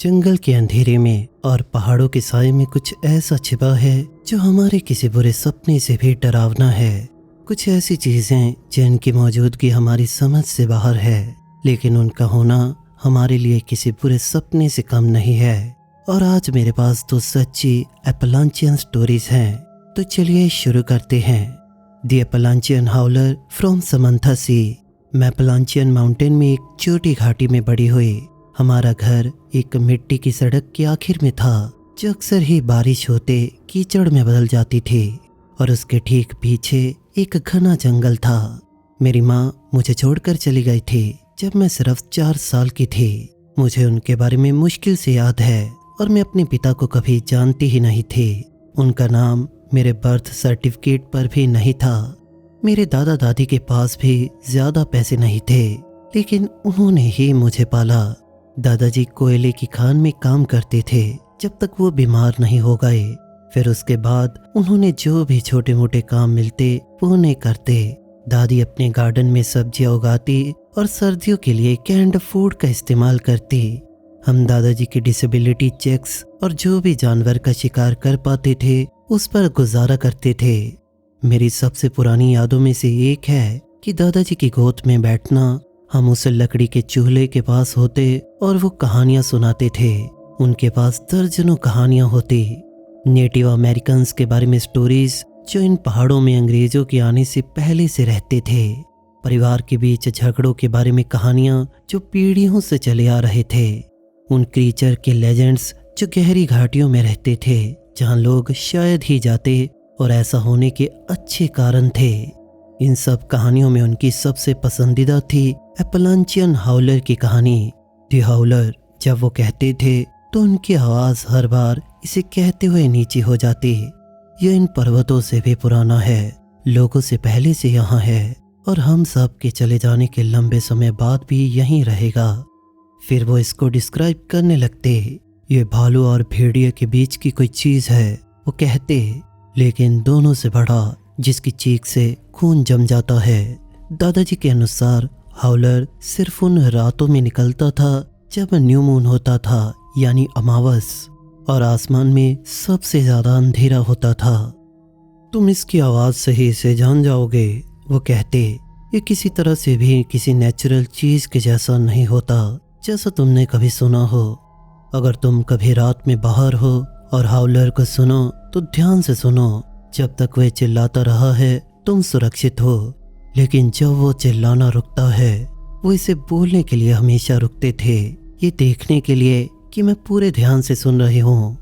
जंगल के अंधेरे में और पहाड़ों के साए में कुछ ऐसा छिपा है जो हमारे किसी बुरे सपने से भी डरावना है। कुछ ऐसी चीजें जिनकी मौजूदगी हमारी समझ से बाहर है, लेकिन उनका होना हमारे लिए किसी बुरे सपने से कम नहीं है। और आज मेरे पास दो सच्ची एपलांचियन स्टोरीज हैं, तो चलिए शुरू करते हैं। द एपलांचियन हाउलर फ्रॉम समंथा सी। मैं एपलांचियन माउंटेन में एक छोटी घाटी में बड़ी हुई। हमारा घर एक मिट्टी की सड़क के आखिर में था, जो अक्सर ही बारिश होते कीचड़ में बदल जाती थी, और उसके ठीक पीछे एक घना जंगल था। मेरी माँ मुझे छोड़कर चली गई थी जब मैं सिर्फ 4 साल की थी। मुझे उनके बारे में मुश्किल से याद है, और मैं अपने पिता को कभी जानती ही नहीं थी। उनका नाम मेरे बर्थ सर्टिफिकेट पर भी नहीं था। मेरे दादा दादी के पास भी ज्यादा पैसे नहीं थे, लेकिन उन्होंने ही मुझे पाला। दादाजी कोयले की खान में काम करते थे जब तक वो बीमार नहीं हो गए। फिर उसके बाद उन्होंने जो भी छोटे मोटे काम मिलते वो उन्हें करते। दादी अपने गार्डन में सब्जियां उगाती और सर्दियों के लिए कैंड फूड का इस्तेमाल करती। हम दादाजी की डिसेबिलिटी चेक्स और जो भी जानवर का शिकार कर पाते थे उस पर गुजारा करते थे। मेरी सबसे पुरानी यादों में से एक है कि दादाजी की गोद में बैठना, हम उस लकड़ी के चूल्हे के पास होते और वो कहानियां सुनाते थे। उनके पास दर्जनों कहानियां होती, नेटिव अमेरिकन्स के बारे में स्टोरीज जो इन पहाड़ों में अंग्रेजों के आने से पहले से रहते थे। परिवार के बीच झगड़ों के बारे में कहानियां जो पीढ़ियों से चले आ रहे थे। उन क्रीचर के लेजेंड्स जो गहरी घाटियों में रहते थे, जहां लोग शायद ही जाते, और ऐसा होने के अच्छे कारण थे। इन सब कहानियों में उनकी सबसे पसंदीदा थी एपलांचियन हाउलर की कहानी। द हाउलर जब वो कहते थे तो उनकी आवाज हर बार इसे कहते हुए नीची हो जाती। यह इन पर्वतों से भी पुराना है, लोगों से पहले से यहाँ है, और हम सब के चले जाने के लंबे समय बाद भी यहीं रहेगा। फिर वो इसको डिस्क्राइब करने लगते, ये भालू और भेड़िए के बीच की कोई चीज है, वो कहते, लेकिन दोनों से बड़ा, जिसकी चीख से खून जम जाता है। दादाजी के अनुसार हाउलर सिर्फ उन रातों में निकलता था जब न्यू मून होता था, यानी अमावस, और आसमान में सबसे ज्यादा अंधेरा होता था। तुम इसकी आवाज सही से जान जाओगे, वो कहते। ये किसी तरह से भी किसी नेचुरल चीज के जैसा नहीं होता, जैसा तुमने कभी सुना हो। अगर तुम कभी रात में बाहर हो और हाउलर को सुनो तो ध्यान से सुनो। जब तक वह चिल्लाता रहा है तुम सुरक्षित हो, लेकिन जब वो चिल्लाना रुकता है, वो इसे बोलने के लिए हमेशा रुकते थे, ये देखने के लिए कि मैं पूरे ध्यान से सुन रही हूँ।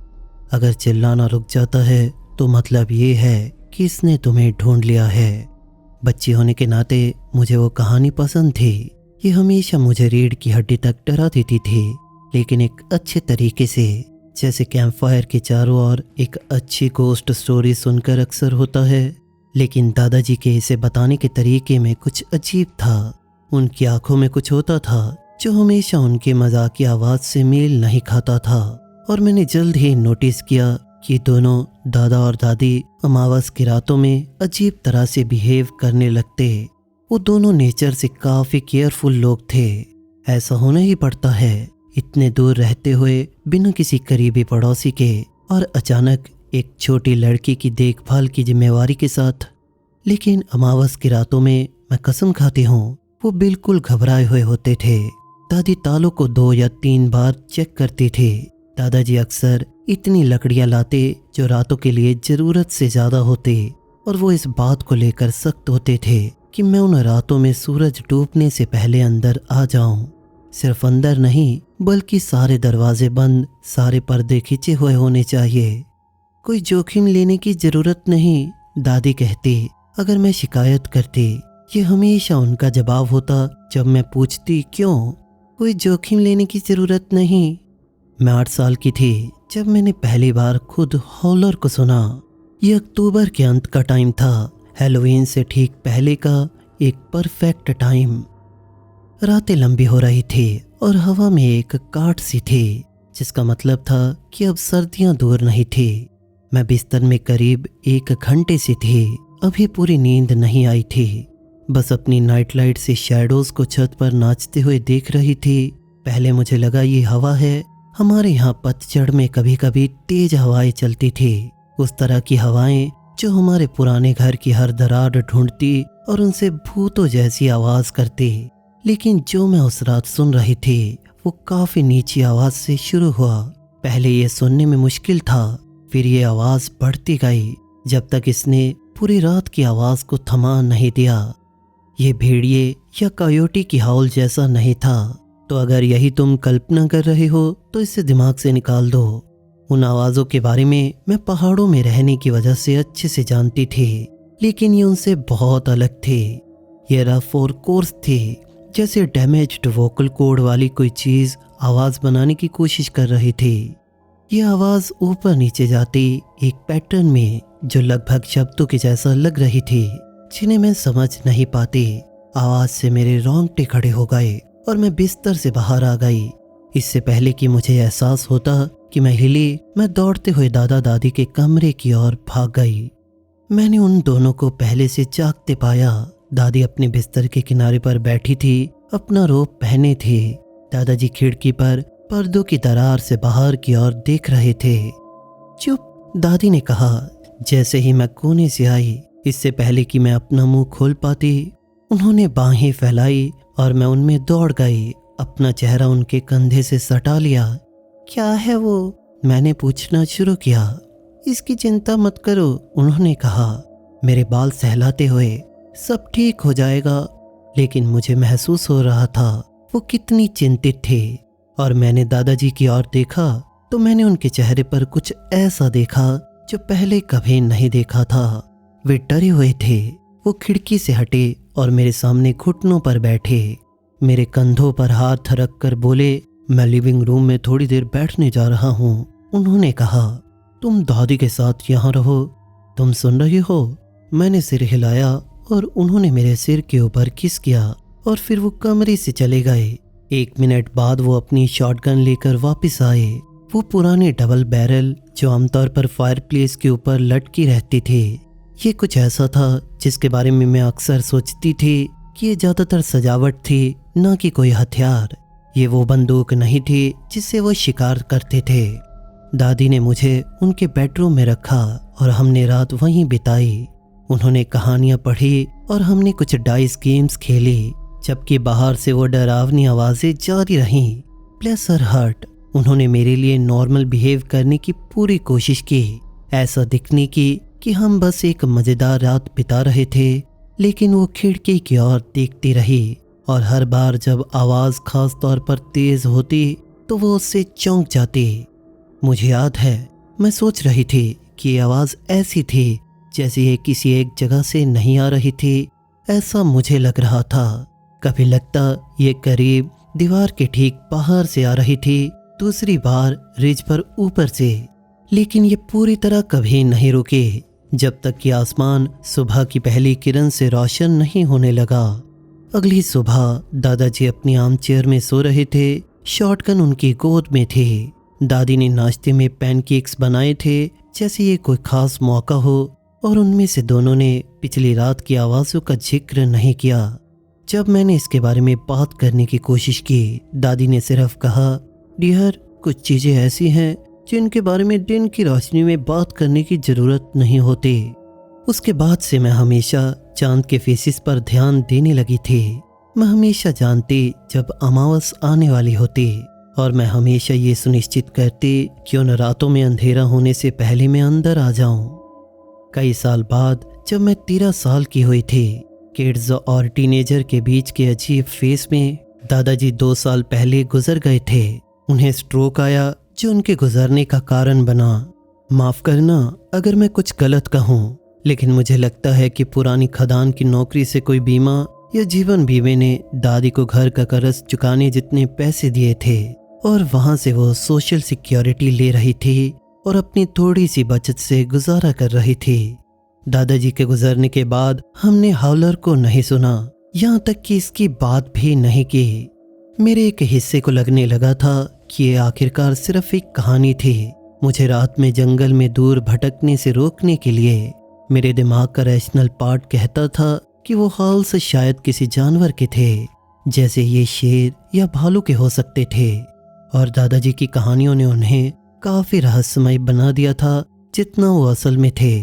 अगर चिल्लाना रुक जाता है तो मतलब ये है कि इसने तुम्हें ढूंढ लिया है। बच्ची होने के नाते मुझे वो कहानी पसंद थी। ये हमेशा मुझे रीढ़ की हड्डी तक डरा देती थी, लेकिन एक अच्छे तरीके से, जैसे कैंप फायर के चारों ओर एक अच्छी गोस्ट स्टोरी सुनकर अक्सर होता है। लेकिन दादाजी के इसे बताने के तरीके में कुछ अजीब था। उनकी आंखों में कुछ होता था जो हमेशा उनके मजाक की आवाज से मेल नहीं खाता था, और मैंने जल्द ही नोटिस किया कि दोनों दादा और दादी अमावस की रातों में अजीब तरह से बिहेव करने लगते। वो दोनों नेचर से काफी केयरफुल लोग थे। ऐसा होना ही पड़ता है, इतने दूर रहते हुए बिना किसी करीबी पड़ोसी के, और अचानक एक छोटी लड़की की देखभाल की जिम्मेवारी के साथ। लेकिन अमावस की रातों में मैं कसम खाती हूँ वो बिल्कुल घबराए हुए होते थे। दादी तालों को 2 या 3 बार चेक करती थी। दादाजी अक्सर इतनी लकड़ियां लाते जो रातों के लिए जरूरत से ज्यादा होते, और वो इस बात को लेकर सख्त होते थे कि मैं उन रातों में सूरज डूबने से पहले अंदर आ जाऊं। सिर्फ अंदर नहीं, बल्कि सारे दरवाजे बंद, सारे पर्दे खींचे हुए होने चाहिए। कोई जोखिम लेने की जरूरत नहीं, दादी कहती। अगर मैं शिकायत करती, ये हमेशा उनका जवाब होता जब मैं पूछती क्यों। कोई जोखिम लेने की जरूरत नहीं। मैं 8 साल की थी जब मैंने पहली बार खुद हाउलर को सुना। यह अक्टूबर के अंत का टाइम था, हैलोवीन से ठीक पहले का एक परफेक्ट टाइम। रातें लंबी हो रही थी और हवा में एक काट सी थी, जिसका मतलब था कि अब सर्दियां दूर नहीं थी। मैं बिस्तर में करीब 1 घंटे से थी, अभी पूरी नींद नहीं आई थी। बस अपनी नाइट लाइट से शैडोज को छत पर नाचते हुए देख रही थी। पहले मुझे लगा ये हवा है, हमारे यहाँ पतझड़ में कभी कभी तेज हवाएं चलती थी, उस तरह की हवाएं जो हमारे पुराने घर की हर दरार ढूंढती और उनसे भूतों जैसी आवाज करती। लेकिन जो मैं उस रात सुन रही थी वो काफी नीची आवाज से शुरू हुआ। पहले ये सुनने में मुश्किल था, फिर ये आवाज बढ़ती गई जब तक इसने पूरी रात की आवाज को थमा नहीं दिया। ये भेड़िए या कायोटी की हाउल जैसा नहीं था, तो अगर यही तुम कल्पना कर रहे हो तो इसे दिमाग से निकाल दो। उन आवाज़ों के बारे में मैं पहाड़ों में रहने की वजह से अच्छे से जानती थी, लेकिन ये उनसे बहुत अलग थे। ये रफ और कोर्स थी, जैसे डैमेज्ड वोकल कोड वाली कोई चीज़ आवाज़ बनाने की कोशिश कर रही थी। ये आवाज़ ऊपर नीचे जाती एक पैटर्न में जो लगभग शब्दों के जैसा लग रही थी, जिन्हें मैं समझ नहीं पाती। आवाज़ से मेरे रोंगटे खड़े हो गए और मैं बिस्तर से बाहर आ गई। इससे पहले कि मुझे एहसास होता कि मैं हिली, मैं दौड़ते हुए दादा दादी के कमरे की ओर भाग गई। मैंने उन दोनों को पहले से जागते पाया। दादी अपने बिस्तर के किनारे पर बैठी थी, अपना रोब पहने थे। दादाजी खिड़की पर पर्दों की दरार से बाहर की ओर देख रहे थे। चुप, दादी ने कहा जैसे ही मैं कोने से आई। इससे पहले कि मैं अपना मुंह खोल पाती, उन्होंने बाहें फैलाई और मैं उनमें दौड़ गई। अपना चेहरा उनके कंधे से सटा लिया। क्या है वो? मैंने पूछना शुरू किया। इसकी चिंता मत करो, उन्होंने कहा मेरे बाल सहलाते हुए। सब ठीक हो जाएगा। लेकिन मुझे महसूस हो रहा था वो कितनी चिंतित थे। और मैंने दादाजी की ओर देखा तो मैंने उनके चेहरे पर कुछ ऐसा देखा जो पहले कभी नहीं देखा था। वे डरे हुए थे। वो खिड़की से हटे और मेरे सामने घुटनों पर बैठे। मेरे कंधों पर हाथ रख कर बोले, मैं लिविंग रूम में थोड़ी देर बैठने जा रहा हूँ। उन्होंने कहा, तुम दादी के साथ यहाँ रहो। तुम सुन रही हो? मैंने सिर हिलाया और उन्होंने मेरे सिर के ऊपर किस किया और फिर वो कमरे से चले गए। 1 मिनट बाद वो अपनी शॉटगन लेकर वापस आए। वो पुराने डबल बैरल जो आमतौर पर फायरप्लेस के ऊपर लटकी रहती थी। ये कुछ ऐसा था जिसके बारे में मैं अक्सर सोचती थी कि ये ज़्यादातर सजावट थी, न कि कोई हथियार। ये वो बंदूक नहीं थी जिससे वो शिकार करते थे। दादी ने मुझे उनके बेडरूम में रखा और हमने रात वहीं बिताई। उन्होंने कहानियाँ पढ़ी और हमने कुछ डाइस गेम्स खेली, जबकि बाहर से वो डरावनी आवाज़ें जारी रहीं। ब्लेस हर हार्ट, उन्होंने मेरे लिए नॉर्मल बिहेव करने की पूरी कोशिश की, ऐसा दिखने की कि हम बस एक मज़ेदार रात बिता रहे थे। लेकिन वो खिड़की की ओर देखती रही और हर बार जब आवाज़ खास तौर पर तेज़ होती तो वो उससे चौंक जाती। मुझे याद है मैं सोच रही थी कि ये आवाज़ ऐसी थी जैसे ये किसी एक जगह से नहीं आ रही थी। ऐसा मुझे लग रहा था। कभी लगता ये करीब दीवार के ठीक बाहर से आ रही थी, दूसरी बार रिज पर ऊपर से। लेकिन ये पूरी तरह कभी नहीं रुकी जब तक कि आसमान सुबह की पहली किरण से रोशन नहीं होने लगा। अगली सुबह दादाजी अपनी आर्म चेयर में सो रहे थे। शॉटगन उनकी गोद में थी। दादी ने नाश्ते में पैनकेक्स बनाए थे जैसे ये कोई खास मौका हो, और उनमें से दोनों ने पिछली रात की आवाज़ों का जिक्र नहीं किया। जब मैंने इसके बारे में बात करने की कोशिश की, दादी ने सिर्फ कहा, डियर, कुछ चीज़ें ऐसी हैं जिनके बारे में दिन की रोशनी में बात करने की ज़रूरत नहीं होती। उसके बाद से मैं हमेशा चांद के फेसेस पर ध्यान देने लगी थी। मैं हमेशा जानती जब अमावस आने वाली होती, और मैं हमेशा ये सुनिश्चित करती कि उन रातों में अंधेरा होने से पहले मैं अंदर आ जाऊं। कई साल बाद जब मैं 13 साल की हुई थी, किड्स और टीनेजर के बीच के अजीब फेस में दादाजी 2 साल पहले गुजर गए थे। उन्हें स्ट्रोक आया जो उनके गुजरने का कारण बना। माफ़ करना अगर मैं कुछ गलत कहूँ, लेकिन मुझे लगता है कि पुरानी खदान की नौकरी से कोई बीमा या जीवन बीमे ने दादी को घर का कर्ज चुकाने जितने पैसे दिए थे, और वहाँ से वो सोशल सिक्योरिटी ले रही थी और अपनी थोड़ी सी बचत से गुजारा कर रही थी। दादाजी के गुजरने के बाद हमने हाउलर को नहीं सुना, यहाँ तक कि इसकी बात भी नहीं की। मेरे एक हिस्से को लगने लगा था कि ये आखिरकार सिर्फ एक कहानी थी। मुझे रात में जंगल में दूर भटकने से रोकने के लिए मेरे दिमाग का रैशनल पार्ट कहता था कि वो हाउल्स शायद किसी जानवर के थे, जैसे ये शेर या भालू के हो सकते थे। और दादाजी की कहानियों ने उन्हें काफी रहस्यमय बना दिया था जितना वो असल में थे।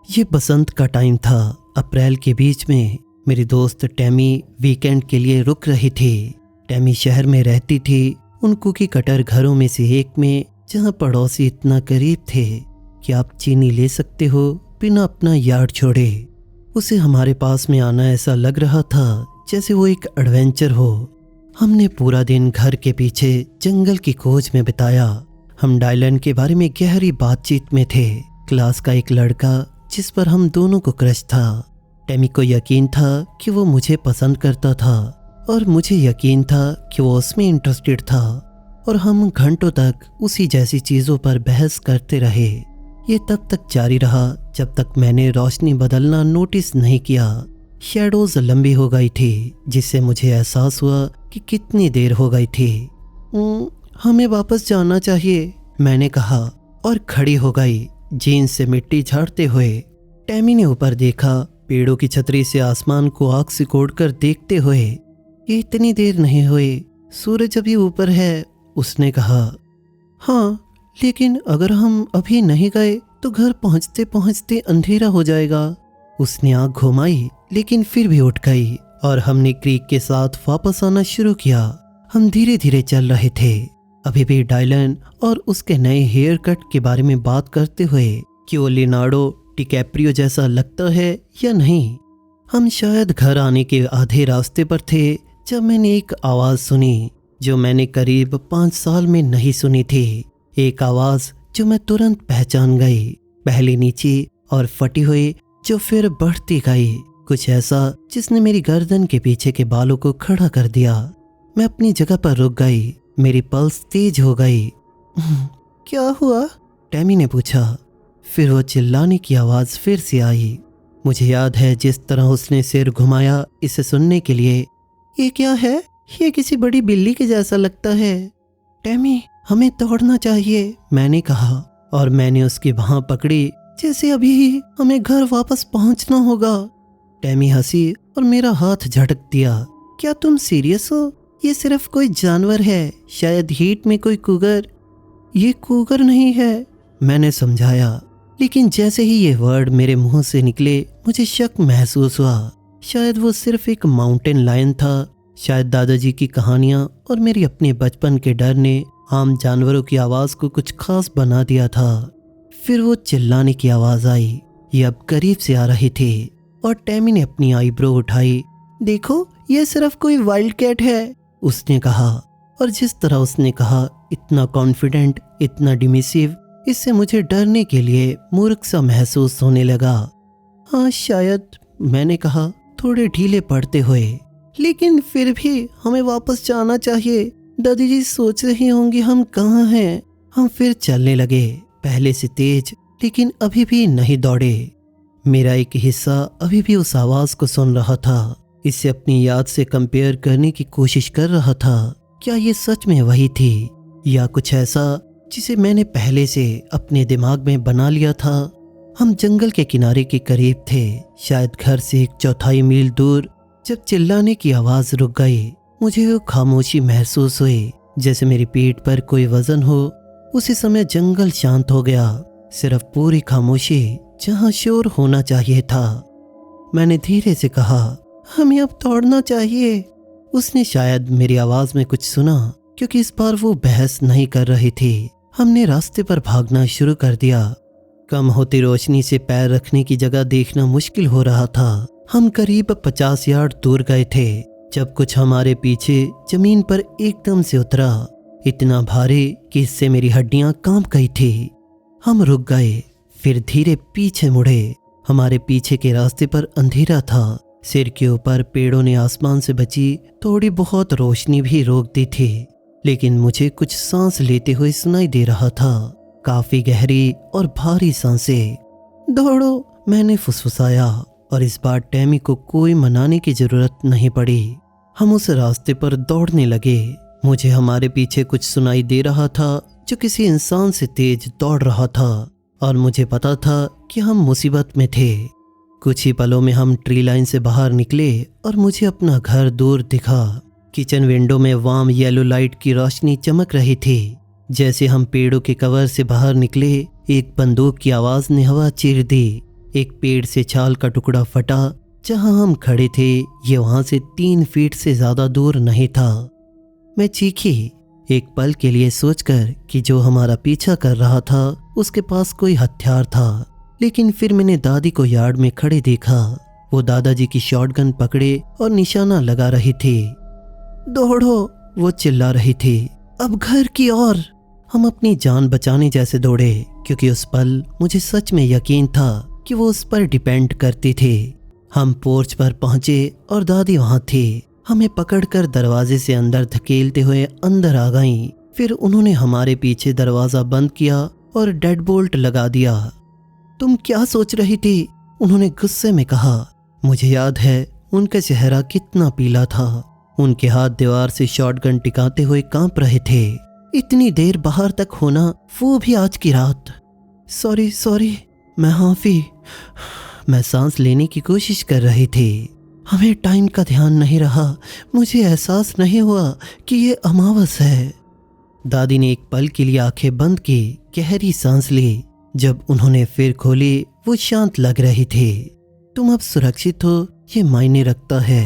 ये बसंत का टाइम था। अप्रैल के बीच में मेरी दोस्त टैमी वीकेंड के लिए रुक रही थी। टैमी शहर में रहती थी, उन कुकी कटर घरों में से एक में, जहां पड़ोसी इतना करीब थे कि आप चीनी ले सकते हो बिना अपना यार्ड छोड़े। उसे हमारे पास में आना ऐसा लग रहा था जैसे वो एक एडवेंचर हो। हमने पूरा दिन घर के पीछे जंगल की खोज में बिताया। हम डायलन के बारे में गहरी बातचीत में थे। क्लास का एक लड़का जिस पर हम दोनों को क्रश था। टैमी को यकीन था कि वो मुझे पसंद करता था और मुझे यकीन था कि वो उसमें इंटरेस्टेड था, और हम घंटों तक उसी जैसी चीज़ों पर बहस करते रहे। ये तब तक जारी रहा जब तक मैंने रोशनी बदलना नोटिस नहीं किया। शैडोज लंबी हो गई थी, जिससे मुझे एहसास हुआ कि कितनी देर हो गई थी। हमें वापस जाना चाहिए, मैंने कहा और खड़ी हो गई, जीन्स से मिट्टी झाड़ते हुए। टैमी ने ऊपर देखा, पेड़ों की छतरी से आसमान को आँख सिकोड़कर देखते हुए। ये इतनी देर नहीं हुई, सूरज अभी ऊपर है, उसने कहा। हाँ, लेकिन अगर हम अभी नहीं गए तो घर पहुंचते पहुंचते अंधेरा हो जाएगा। उसने आँख घुमाई लेकिन फिर भी उठ गई और हमने क्रीक के साथ वापस आना शुरू किया। हम धीरे धीरे चल रहे थे, अभी भी डायलन और उसके नए हेयर कट के बारे में बात करते हुए कि वो लियोनार्डो डिकैप्रियो जैसा लगता है या नहीं। हम शायद घर आने के आधे रास्ते पर थे जब मैंने एक आवाज़ सुनी जो मैंने करीब 5 साल में नहीं सुनी थी। एक आवाज़ जो मैं तुरंत पहचान गई, पहले नीची और फटी हुई जो फिर बढ़ती गई, कुछ ऐसा जिसने मेरी गर्दन के पीछे के बालों को खड़ा कर दिया। मैं अपनी जगह पर रुक गई, मेरी पल्स तेज हो गई। क्या हुआ? टैमी ने पूछा। फिर वो चिल्लाने की आवाज़ फिर से आई। मुझे याद है जिस तरह उसने सिर घुमाया इसे सुनने के लिए। ये क्या है? ये किसी बड़ी बिल्ली के जैसा लगता है। टैमी, हमें दौड़ना चाहिए, मैंने कहा, और मैंने उसकी बाँह पकड़ी जैसे अभी ही हमें घर वापस पहुंचना होगा। टैमी हंसी और मेरा हाथ झटक दिया। क्या तुम सीरियस हो? ये सिर्फ कोई जानवर है, शायद हीट में कोई कुगर। ये कुगर नहीं है, मैंने समझाया, लेकिन जैसे ही ये वर्ड मेरे मुंह से निकले मुझे शक महसूस हुआ। शायद वो सिर्फ एक माउंटेन लायन था। शायद दादाजी की कहानियाँ और मेरी अपने बचपन के डर ने आम जानवरों की आवाज़ को कुछ खास बना दिया था। फिर वो चिल्लाने की आवाज़ आई। ये अब करीब से आ रही थी और टैमी ने अपनी आईब्रो उठाई। देखो, ये सिर्फ कोई वाइल्ड कैट है, उसने कहा, और जिस तरह उसने कहा, इतना कॉन्फिडेंट, इतना डिमिसिव, इससे मुझे डरने के लिए मूर्ख सा महसूस होने लगा। हाँ शायद, मैंने कहा थोड़े ढीले पड़ते हुए, लेकिन फिर भी हमें वापस जाना चाहिए। दादी जी सोच रही होंगी हम कहाँ हैं। हम फिर चलने लगे, पहले से तेज, लेकिन अभी भी नहीं दौड़े। मेरा एक हिस्सा अभी भी उस आवाज़ को सुन रहा था, इसे अपनी याद से कंपेयर करने की कोशिश कर रहा था। क्या ये सच में वही थी या कुछ ऐसा जिसे मैंने पहले से अपने दिमाग में बना लिया था? हम जंगल के किनारे के करीब थे, शायद घर से 1/4 मील दूर। जब चिल्लाने की आवाज़ रुक गई, मुझे वो खामोशी महसूस हुई जैसे मेरी पीठ पर कोई वजन हो। उसी समय जंगल शांत हो गया, सिर्फ पूरी खामोशी जहाँ शोर होना चाहिए था। मैंने धीरे से कहा, हमें अब दौड़ना चाहिए। उसने शायद मेरी आवाज़ में कुछ सुना, क्योंकि इस बार वो बहस नहीं कर रही थी। हमने रास्ते पर भागना शुरू कर दिया। कम होती रोशनी से पैर रखने की जगह देखना मुश्किल हो रहा था। हम करीब 50 यार्ड दूर गए थे जब कुछ हमारे पीछे जमीन पर एकदम से उतरा, इतना भारी कि इससे मेरी हड्डियां कांप गई थी। हम रुक गए, फिर धीरे पीछे मुड़े। हमारे पीछे के रास्ते पर अंधेरा था। सिर के ऊपर पेड़ों ने आसमान से बची थोड़ी बहुत रोशनी भी रोक दी थी, लेकिन मुझे कुछ सांस लेते हुए सुनाई दे रहा था, काफी गहरी और भारी सांसें। दौड़ो, मैंने फुसफुसाया, और इस बार टैमी को कोई मनाने की जरूरत नहीं पड़ी। हम उस रास्ते पर दौड़ने लगे। मुझे हमारे पीछे कुछ सुनाई दे रहा था जो किसी इंसान से तेज दौड़ रहा था, और मुझे पता था कि हम मुसीबत में थे। कुछ ही पलों में हम ट्री लाइन से बाहर निकले और मुझे अपना घर दूर दिखा। किचन विंडो में वार्म येलो लाइट की रोशनी चमक रही थी। जैसे हम पेड़ों के कवर से बाहर निकले, एक बंदूक की आवाज ने हवा चीर दी। एक पेड़ से छाल का टुकड़ा फटा। जहां हम खड़े थे ये वहां से 3 फीट से ज्यादा दूर नहीं था। मैं चीखी, एक पल के लिए सोचकर कि जो हमारा पीछा कर रहा था उसके पास कोई हथियार था। लेकिन फिर मैंने दादी को यार्ड में खड़े देखा। वो दादाजी की शॉटगन पकड़े और निशाना लगा रही थी। दौड़ो, वो चिल्ला रही थी, अब घर की ओर। हम अपनी जान बचाने जैसे दौड़े, क्योंकि उस पल मुझे सच में यकीन था कि वो उस पर डिपेंड करती थी। हम पोर्च पर पहुंचे और दादी वहां थी। हमें पकड़कर दरवाजे से अंदर धकेलते हुए अंदर आ गईं। फिर उन्होंने हमारे पीछे दरवाजा बंद किया और डेड बोल्ट लगा दिया। तुम क्या सोच रही थी? उन्होंने गुस्से में कहा। मुझे याद है उनका चेहरा कितना पीला था। उनके हाथ दीवार से शॉटगन टिकाते हुए कांप रहे थे। इतनी देर बाहर तक होना, वो भी आज की रात। सॉरी, मैं हाफी। मैं सांस लेने की कोशिश कर रही थी। हमें टाइम का ध्यान नहीं रहा। मुझे एहसास नहीं हुआ कि ये अमावस है। दादी ने एक पल के लिए आंखें बंद की, गहरी सांस ली। जब उन्होंने फिर खोली, वो शांत लग रही थी। तुम अब सुरक्षित हो, ये मायने रखता है।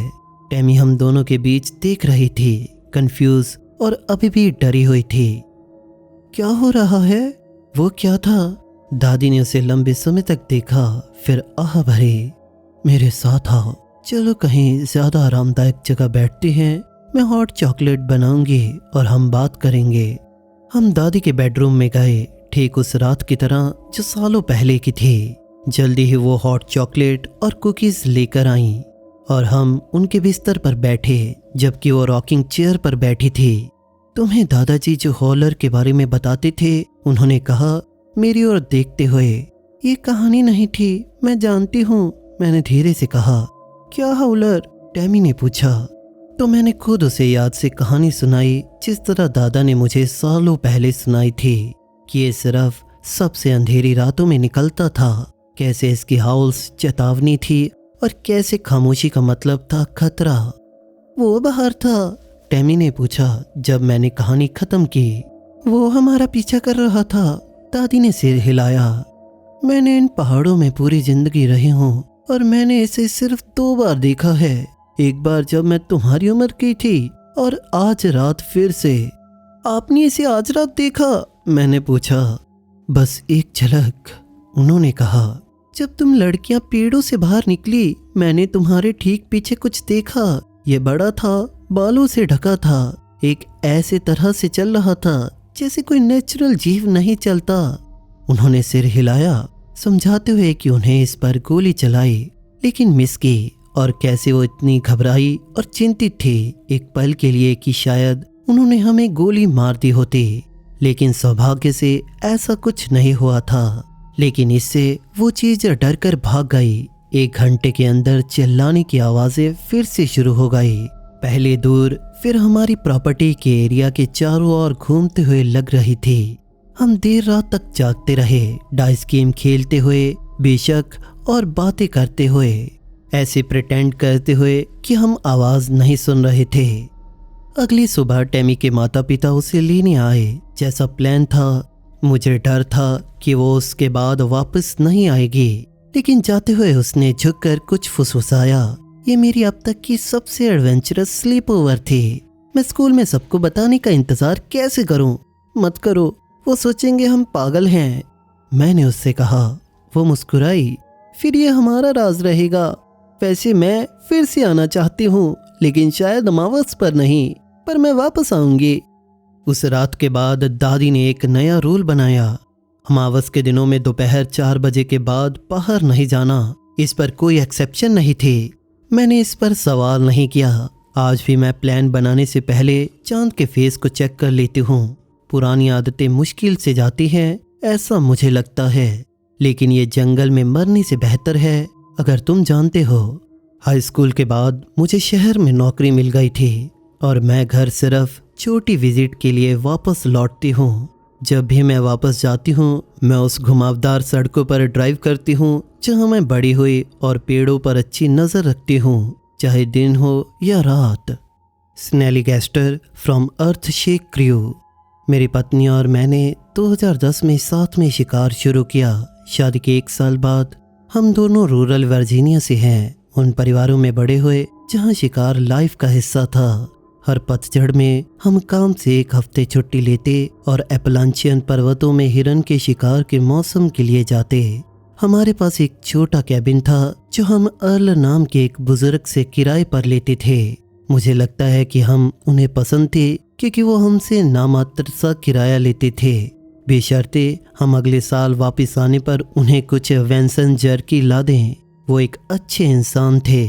टेमी हम दोनों के बीच देख रही थी, कंफ्यूज और अभी भी डरी हुई थी। क्या हो रहा है? वो क्या था? दादी ने उसे लंबे समय तक देखा, फिर आह भरी। मेरे साथ आओ, चलो कहीं ज्यादा आरामदायक जगह बैठते हैं। मैं हॉट चॉकलेट बनाऊंगी और हम बात करेंगे। हम दादी के बेडरूम में गए, ठीक उस रात की तरह जो सालों पहले की थी। जल्दी ही वो हॉट चॉकलेट और कुकीज लेकर आईं और हम उनके बिस्तर पर बैठे, जबकि वो रॉकिंग चेयर पर बैठी थी। तुम्हें दादाजी जो हॉलर के बारे में बताते थे, उन्होंने कहा मेरी ओर देखते हुए। ये कहानी नहीं थी, मैं जानती हूँ, मैंने धीरे से कहा। क्या हॉलर? टेमी ने पूछा। तो मैंने खुद उसे याद से कहानी सुनाई, जिस तरह दादा ने मुझे सालों पहले सुनाई थी, कि ये सिर्फ सबसे अंधेरी रातों में निकलता था। कैसे इसकी हाउल्स चेतावनी थी और कैसे खामोशी का मतलब था खतरा। वो बाहर था? टेमी ने पूछा जब मैंने कहानी खत्म की। वो हमारा पीछा कर रहा था। दादी ने सिर हिलाया। मैंने इन पहाड़ों में पूरी जिंदगी रही हूँ और मैंने इसे सिर्फ 2 बार देखा है। एक बार जब मैं तुम्हारी उम्र की थी और आज रात फिर से। आपने इसे आज रात देखा? मैंने पूछा। बस एक झलक, उन्होंने कहा। जब तुम लड़कियां पेड़ों से बाहर निकली, मैंने तुम्हारे ठीक पीछे कुछ देखा। ये बड़ा था, बालों से ढका था, एक ऐसे तरह से चल रहा था जैसे कोई नेचुरल जीव नहीं चलता। उन्होंने सिर हिलाया, समझाते हुए कि उन्हें इस पर गोली चलाई, लेकिन मिस की। और कैसे वो इतनी घबराई और चिंतित थी एक पल के लिए कि शायद उन्होंने हमें गोली मार दी होती। लेकिन सौभाग्य से ऐसा कुछ नहीं हुआ था। लेकिन इससे वो चीज डर कर भाग गई। 1 घंटे के अंदर चिल्लाने की आवाजें फिर से शुरू हो गई। पहले दूर, फिर हमारी प्रॉपर्टी के एरिया के चारों ओर घूमते हुए लग रही थी। हम देर रात तक जागते रहे, डाइस गेम खेलते हुए बेशक, और बातें करते हुए, ऐसे प्रिटेंड करते हुए कि हम आवाज नहीं सुन रहे थे। अगली सुबह टेमी के माता पिता उसे लेने आए जैसा प्लान था। मुझे डर था कि वो उसके बाद वापस नहीं आएगी, लेकिन जाते हुए उसने झुककर कुछ फुसफुसाया। ये मेरी अब तक की सबसे एडवेंचरस स्लीप ओवर थी। मैं स्कूल में सबको बताने का इंतजार कैसे करूं? मत करो, वो सोचेंगे हम पागल हैं, मैंने उससे कहा। वो मुस्कुराई। फिर ये हमारा राज रहेगा। वैसे मैं फिर से आना चाहती हूँ, लेकिन शायद अमावस पर नहीं, पर मैं वापस आऊंगी। उस रात के बाद दादी ने एक नया रूल बनाया। अमावस के दिनों में दोपहर 4 बजे के बाद बाहर नहीं जाना। इस पर कोई एक्सेप्शन नहीं थी। मैंने इस पर सवाल नहीं किया। आज भी मैं प्लान बनाने से पहले चांद के फेस को चेक कर लेती हूँ। पुरानी आदतें मुश्किल से जाती हैं, ऐसा मुझे लगता है, लेकिन ये जंगल में मरने से बेहतर है। अगर तुम जानते हो, हाई स्कूल के बाद मुझे शहर में नौकरी मिल गई थी और मैं घर सिर्फ छोटी विजिट के लिए वापस लौटती हूँ। जब भी मैं वापस जाती हूँ, मैं उस घुमावदार सड़कों पर ड्राइव करती हूँ जहाँ मैं बड़ी हुई और पेड़ों पर अच्छी नज़र रखती हूँ, चाहे दिन हो या रात। स्नेलीगैस्टर फ्रॉम अर्थ शेक क्रू। मेरी पत्नी और मैंने 2010 में साथ में शिकार शुरू किया। शादी के 1 साल बाद हम दोनों रूरल वर्जीनिया से हैं। उन परिवारों में बड़े हुए जहां शिकार लाइफ का हिस्सा था। हर पतझड़ में हम काम से 1 हफ्ते छुट्टी लेते और एपलांचियन पर्वतों में हिरन के शिकार के मौसम के लिए जाते। हमारे पास एक छोटा कैबिन था जो हम अर्ल नाम के एक बुजुर्ग से किराए पर लेते थे। मुझे लगता है कि हम उन्हें पसंद थे क्योंकि वो हमसे नामात्र सा किराया लेते थे, बेशर्ते हम अगले साल वापस आने पर उन्हें कुछ वेंसन जर्की ला दें। वो एक अच्छे इंसान थे।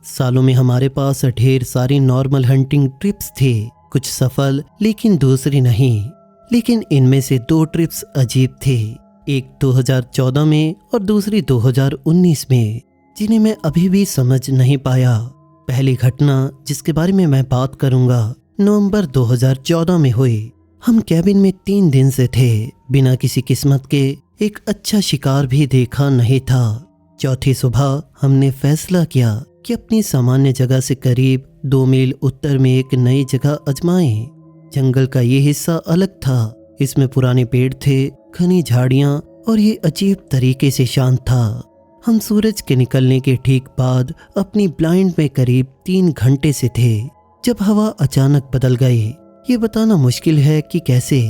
सालों में हमारे पास ढेर सारी नॉर्मल हंटिंग ट्रिप्स थे, कुछ सफल लेकिन दूसरी नहीं। लेकिन इनमें से 2 ट्रिप्स अजीब थे, एक 2014 में और दूसरी 2019 में, जिन्हें मैं अभी भी समझ नहीं पाया। पहली घटना जिसके बारे में मैं बात करूंगा नवंबर 2014 में हुई। हम कैबिन में 3 दिन से थे, बिना किसी किस्मत के एक अच्छा शिकार भी देखा नहीं था। चौथी सुबह हमने फैसला किया कि अपनी सामान्य जगह से करीब 2 मील उत्तर में एक नई जगह आजमाएं। जंगल का ये हिस्सा अलग था, इसमें पुराने पेड़ थे, घनी झाड़ियां और ये अजीब तरीके से शांत था। हम सूरज के निकलने के ठीक बाद अपनी ब्लाइंड में करीब 3 घंटे से थे जब हवा अचानक बदल गई। ये बताना मुश्किल है कि कैसे,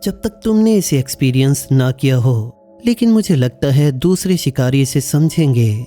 जब तक तुमने इसे एक्सपीरियंस ना किया हो, लेकिन मुझे लगता है दूसरे शिकारी इसे समझेंगे।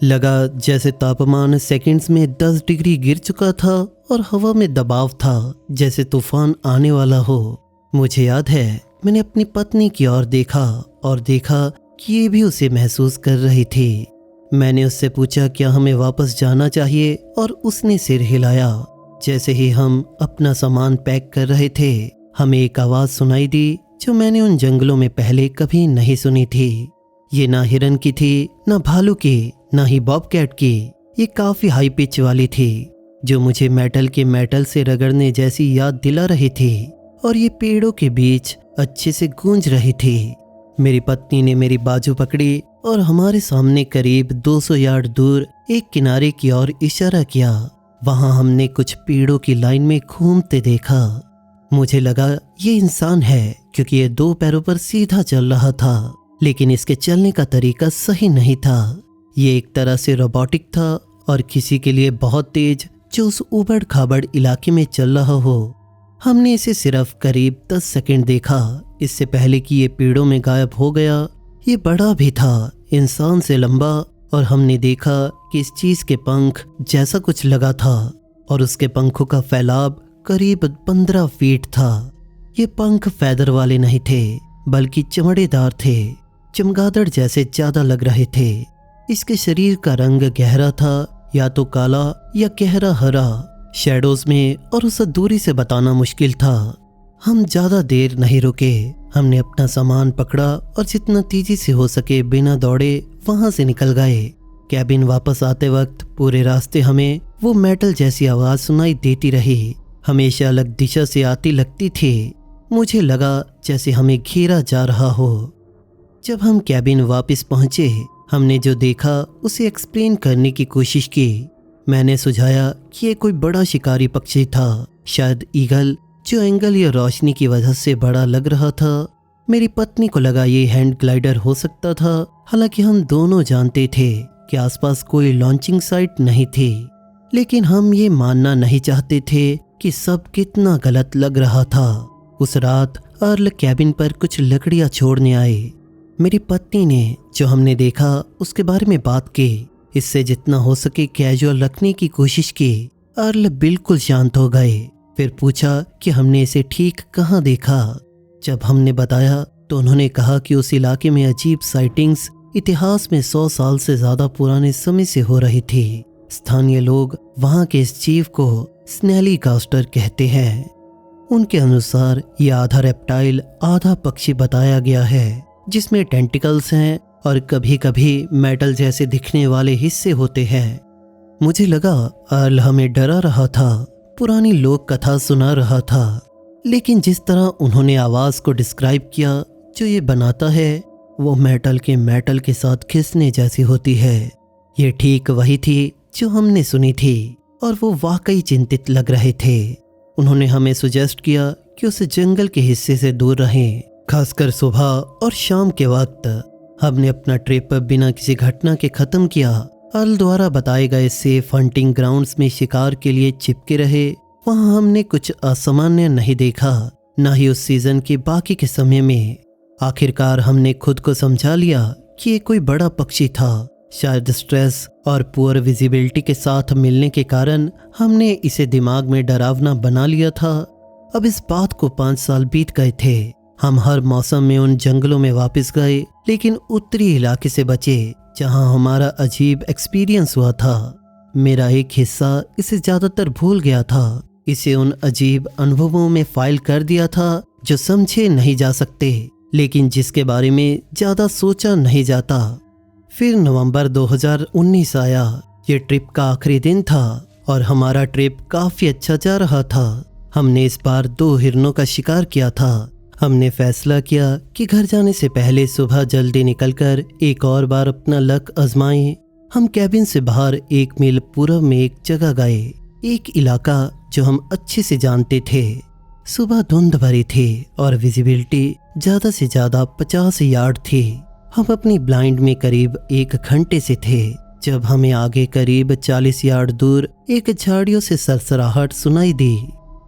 लगा जैसे तापमान सेकंड्स में 10 डिग्री गिर चुका था और हवा में दबाव था जैसे तूफान आने वाला हो। मुझे याद है मैंने अपनी पत्नी की ओर देखा और देखा कि ये भी उसे महसूस कर रही थी। मैंने उससे पूछा क्या हमें वापस जाना चाहिए और उसने सिर हिलाया। जैसे ही हम अपना सामान पैक कर रहे थे, हमें एक आवाज़ सुनाई दी जो मैंने उन जंगलों में पहले कभी नहीं सुनी थी। ये ना हिरन की थी, ना भालू की, ना ही बॉबकैट की। ये काफ़ी हाई पिच वाली थी जो मुझे मेटल से रगड़ने जैसी याद दिला रही थी, और ये पेड़ों के बीच अच्छे से गूंज रही थी। मेरी पत्नी ने मेरी बाजू पकड़ी और हमारे सामने करीब 200 यार्ड दूर एक किनारे की ओर इशारा किया। वहां हमने कुछ पेड़ों की लाइन में घूमते देखा। मुझे लगा ये इंसान है क्योंकि ये 2 पैरों पर सीधा चल रहा था, लेकिन इसके चलने का तरीका सही नहीं था। ये एक तरह से रोबोटिक था और किसी के लिए बहुत तेज, जो उस उबड़ खाबड़ इलाके में चल रहा हो। हमने इसे सिर्फ करीब 10 सेकंड देखा, इससे पहले कि ये पेड़ों में गायब हो गया। ये बड़ा भी था, इंसान से लंबा, और हमने देखा कि इस चीज के पंख जैसा कुछ लगा था और उसके पंखों का फैलाव करीब 15 फीट था। ये पंख फैदर वाले नहीं थे बल्कि चमड़ेदार थे, चमगादड़ जैसे ज्यादा लग रहे थे। इसके शरीर का रंग गहरा था, या तो काला या गहरा हरा, शैडोज में, और उसे दूरी से बताना मुश्किल था। हम ज्यादा देर नहीं रुके, हमने अपना सामान पकड़ा और जितना तेजी से हो सके बिना दौड़े वहां से निकल गए। कैबिन वापस आते वक्त पूरे रास्ते हमें वो मेटल जैसी आवाज सुनाई देती रही, हमेशा अलग दिशा से आती लगती थी। मुझे लगा जैसे हमें घेरा जा रहा हो। जब हम कैबिन वापस पहुंचे, हमने जो देखा उसे एक्सप्लेन करने की कोशिश की। मैंने सुझाया कि ये कोई बड़ा शिकारी पक्षी था, शायद ईगल, जो एंगल या रोशनी की वजह से बड़ा लग रहा था। मेरी पत्नी को लगा ये हैंड ग्लाइडर हो सकता था, हालांकि हम दोनों जानते थे कि आसपास कोई लॉन्चिंग साइट नहीं थी। लेकिन हम ये मानना नहीं चाहते थे कि सब कितना गलत लग रहा था। उस रात अर्ल कैबिन पर कुछ लकड़ियां छोड़ने आए। मेरी पत्नी ने जो हमने देखा उसके बारे में बात की, इससे जितना हो सके कैजुअल रखने की कोशिश की। अर्ल बिल्कुल शांत हो गए, फिर पूछा कि हमने इसे ठीक कहाँ देखा। जब हमने बताया तो उन्होंने कहा कि उस इलाके में अजीब साइटिंग्स इतिहास में 100 साल से ज्यादा पुराने समय से हो रही थी। स्थानीय लोग वहां के इस जीव को स्नेलीगास्टर कहते हैं। उनके अनुसार ये आधा रेप्टाइल आधा पक्षी बताया गया है, जिसमें टेंटिकल्स हैं और कभी कभी मेटल जैसे दिखने वाले हिस्से होते हैं। मुझे लगा अर्ल हमें डरा रहा था, पुरानी लोक कथा सुना रहा था, लेकिन जिस तरह उन्होंने आवाज को डिस्क्राइब किया जो ये बनाता है, वो मेटल के साथ खिसने जैसी होती है। ये ठीक वही थी जो हमने सुनी थी। और वो वाकई चिंतित लग रहे थे। उन्होंने हमें सुजेस्ट किया कि उस जंगल के हिस्से से दूर रहें, खासकर सुबह और शाम के वक्त। हमने अपना ट्रिप बिना किसी घटना के खत्म किया। अल द्वारा बताए गए सेफ हंटिंग ग्राउंड्स में शिकार के लिए चिपके रहे। वहां हमने कुछ असामान्य नहीं देखा, न ही उस सीजन के बाकी के समय में। आखिरकार हमने खुद को समझा लिया कि ये कोई बड़ा पक्षी था। शायद स्ट्रेस और पुअर विजिबिलिटी के साथ मिलने के कारण हमने इसे दिमाग में डरावना बना लिया था। अब इस बात को 5 साल बीत गए थे। हम हर मौसम में उन जंगलों में वापस गए, लेकिन उत्तरी इलाके से बचे जहां हमारा अजीब एक्सपीरियंस हुआ था। मेरा एक हिस्सा इसे ज्यादातर भूल गया था। इसे उन अजीब अनुभवों में फाइल कर दिया था जो समझे नहीं जा सकते, लेकिन जिसके बारे में ज्यादा सोचा नहीं जाता। फिर नवंबर 2019 आया। ये ट्रिप का आखिरी दिन था और हमारा ट्रिप काफी अच्छा जा रहा था। हमने इस बार 2 हिरणों का शिकार किया था। हमने फैसला किया कि घर जाने से पहले सुबह जल्दी निकलकर एक और बार अपना लक आजमाएं। हम कैबिन से बाहर 1 मील पूर्व में एक जगह गए, एक इलाका जो हम अच्छे से जानते थे। सुबह धुंध भरी थी और विजिबिलिटी ज्यादा से ज्यादा 50 यार्ड थी। हम अपनी ब्लाइंड में करीब 1 घंटे से थे जब हमें आगे करीब 40 यार्ड दूर एक झाड़ियों से सरसराहट सुनाई दी।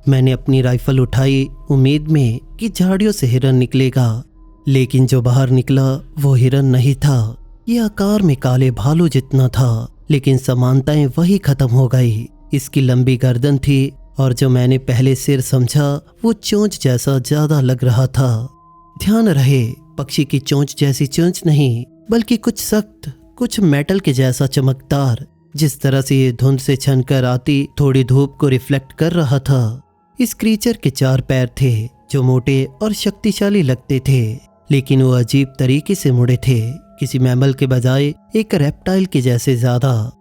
मैंने अपनी राइफल उठाई, उम्मीद में कि झाड़ियों से हिरन निकलेगा, लेकिन जो बाहर निकला वो हिरन नहीं था। ये आकार में काले भालू जितना था, लेकिन समानताएं वही खत्म हो गई। इसकी लंबी गर्दन थी और जो मैंने पहले सिर समझा वो चोंच जैसा ज्यादा लग रहा था। ध्यान रहे, पक्षी की चोंच जैसी चोंच नहीं, बल्कि कुछ सख्त, कुछ मेटल के जैसा चमकदार। जिस तरह से ये धुंध से छनकर आती थोड़ी धूप को रिफ्लेक्ट कर रहा था। इस क्रीचर के 4 पैर थे जो मोटे और शक्तिशाली लगते थे, लेकिन वो अजीब तरीके से मुड़े थे, किसी मैमल के बजाय एक रेप्टाइल के जैसे ज्यादा।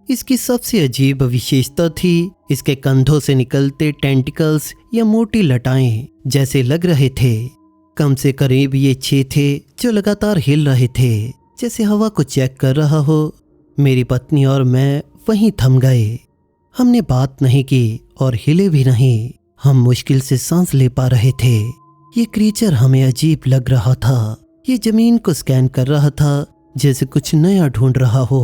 इसकी सबसे अजीब विशेषता थी इसके कंधों से निकलते टेंटिकल्स या मोटी लटाएं जैसे लग रहे थे। कम से करीब ये 6 थे जो लगातार हिल रहे थे, जैसे हवा को चेक कर रहा हो। मेरी पत्नी और मैं वहीं थम गए। हमने बात नहीं की और हिले भी नहीं। हम मुश्किल से सांस ले पा रहे थे। ये क्रीचर हमें अजीब लग रहा था। ये जमीन को स्कैन कर रहा था जैसे कुछ नया ढूंढ रहा हो,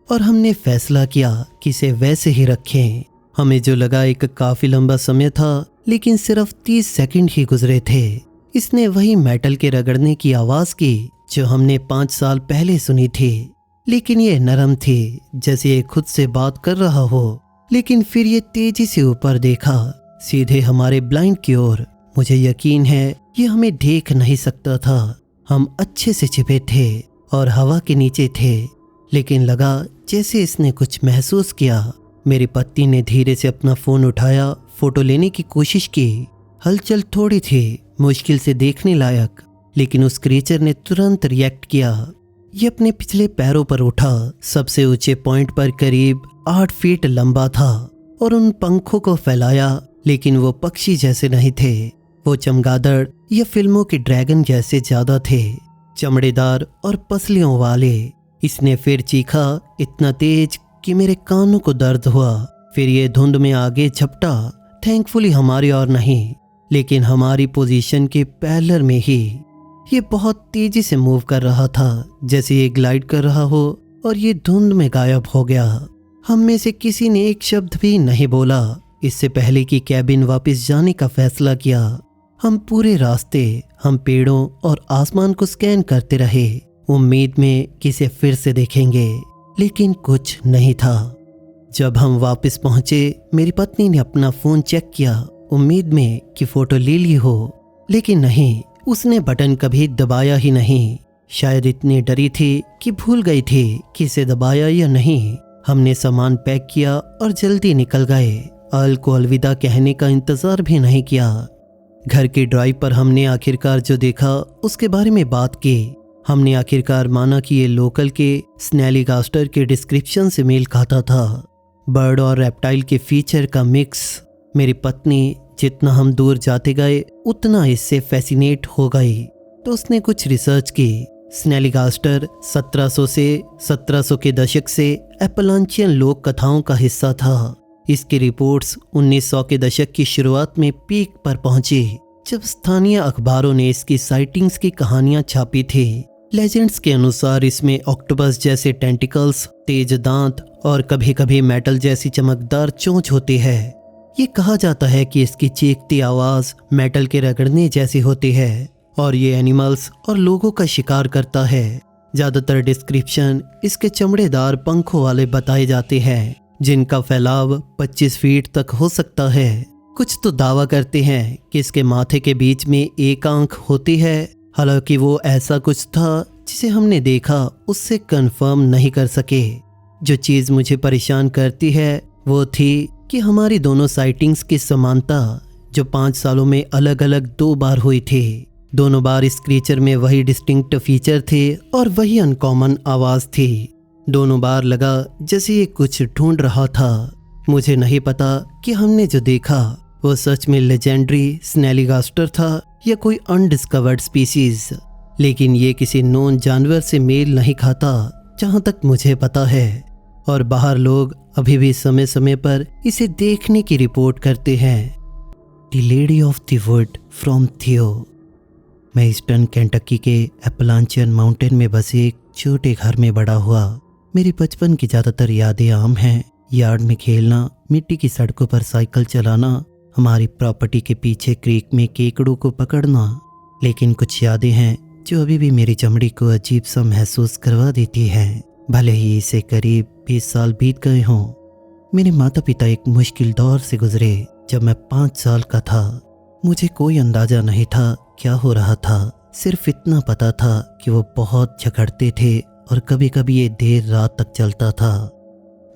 और हमने फैसला किया कि इसे वैसे ही रखें। हमें जो लगा एक काफी लंबा समय था, लेकिन सिर्फ 30 सेकंड ही गुजरे थे। इसने वही मेटल के रगड़ने की आवाज की जो हमने 5 साल पहले सुनी थी, लेकिन ये नरम थी, जैसे ये खुद से बात कर रहा हो। लेकिन फिर ये तेजी से ऊपर देखा, सीधे हमारे ब्लाइंड की ओर। मुझे यकीन है ये हमें देख नहीं सकता था। हम अच्छे से छिपे थे और हवा के नीचे थे, लेकिन लगा जैसे इसने कुछ महसूस किया। मेरी पत्नी ने धीरे से अपना फोन उठाया, फोटो लेने की कोशिश की। हलचल थोड़ी थी, मुश्किल से देखने लायक, लेकिन उस क्रीचर ने तुरंत रिएक्ट किया। ये अपने पिछले पैरों पर उठा, सबसे ऊंचे पॉइंट पर करीब 8 फीट लंबा था, और उन पंखों को फैलाया, लेकिन वो पक्षी जैसे नहीं थे। वो चमगादड़ या फिल्मों के ड्रैगन जैसे ज्यादा थे, चमड़ेदार और पसलियों वाले। इसने फिर चीखा, इतना तेज कि मेरे कानों को दर्द हुआ। फिर ये धुंध में आगे झपटा, थैंकफुली हमारी ओर नहीं, लेकिन हमारी पोजीशन के पैरेलल में ही। ये बहुत तेजी से मूव कर रहा था, जैसे ये ग्लाइड कर रहा हो, और ये धुंध में गायब हो गया। हम में से किसी ने एक शब्द भी नहीं बोला। इससे पहले कि कैबिन वापस जाने का फैसला किया, हम पूरे रास्ते हम पेड़ों और आसमान को स्कैन करते रहे, उम्मीद में कि इसे फिर से देखेंगे, लेकिन कुछ नहीं था। जब हम वापस पहुंचे, मेरी पत्नी ने अपना फोन चेक किया, उम्मीद में कि फोटो ले ली हो, लेकिन नहीं, उसने बटन कभी दबाया ही नहीं। शायद इतनी डरी थी कि भूल गई थी कि इसे दबाया या नहीं। हमने सामान पैक किया और जल्दी निकल गए। अल को अलविदा कहने का इंतजार भी नहीं किया। घर की ड्राइव पर हमने आखिरकार जो देखा उसके बारे में बात की। हमने आखिरकार माना कि ये लोकल के स्नेलिगास्टर के डिस्क्रिप्शन से मेल खाता था, बर्ड और रेप्टाइल के फीचर का मिक्स। मेरी पत्नी जितना हम दूर जाते गए उतना इससे फैसिनेट हो गई, तो उसने कुछ रिसर्च की। स्नेलिगास्टर 1700 से 1700 के दशक से एपलांचियन लोक कथाओं का हिस्सा था। इसकी रिपोर्ट्स 1900 के दशक की शुरुआत में पीक पर पहुंची, जब स्थानीय अखबारों ने इसकी साइटिंग्स की कहानियां छापी थी। लेजेंड्स के अनुसार इसमें ऑक्टोपस जैसे टेंटिकल्स, तेज दांत और कभी कभी मेटल जैसी चमकदार चोंच होती है। ये कहा जाता है कि इसकी चीखती आवाज मेटल के रगड़ने जैसी होती है और ये एनिमल्स और लोगों का शिकार करता है। ज्यादातर डिस्क्रिप्शन इसके चमड़ेदार पंखों वाले बताए जाते हैं, जिनका फैलाव 25 फीट तक हो सकता है। कुछ तो दावा करते हैं कि इसके माथे के बीच में एक आंख होती है, हालांकि वो ऐसा कुछ था जिसे हमने देखा उससे कंफर्म नहीं कर सके। जो चीज़ मुझे परेशान करती है वो थी कि हमारी दोनों साइटिंग्स की समानता, जो 5 सालों में अलग अलग 2 बार हुई थी। दोनों बार इस क्रीचर में वही डिस्टिंक्ट फीचर थे और वही अनकॉमन आवाज़ थी। दोनों बार लगा जैसे ये कुछ ढूंढ रहा था। मुझे नहीं पता कि हमने जो देखा वो सच में लेजेंडरी स्नेलिगास्टर था या कोई अनडिस्कवर्ड स्पीसीज, लेकिन ये किसी नोन जानवर से मेल नहीं खाता जहाँ तक मुझे पता है। और बाहर लोग अभी भी समय समय पर इसे देखने की रिपोर्ट करते हैं। The lady of the wood from थियो। मैं ईस्टर्न केंटकी के एपलांचियन माउंटेन में बसे एक छोटे घर में बड़ा हुआ। मेरी बचपन की ज़्यादातर यादें आम हैं। यार्ड में खेलना, मिट्टी की सड़कों पर साइकिल चलाना, हमारी प्रॉपर्टी के पीछे क्रीक में केकड़ों को पकड़ना। लेकिन कुछ यादें हैं जो अभी भी मेरी चमड़ी को अजीब सा महसूस करवा देती हैं, भले ही इसे करीब 20 साल बीत गए हों। मेरे माता पिता एक मुश्किल दौर से गुजरे जब मैं 5 साल का था। मुझे कोई अंदाजा नहीं था क्या हो रहा था, सिर्फ इतना पता था कि वो बहुत झगड़ते थे और कभी कभी ये देर रात तक चलता था।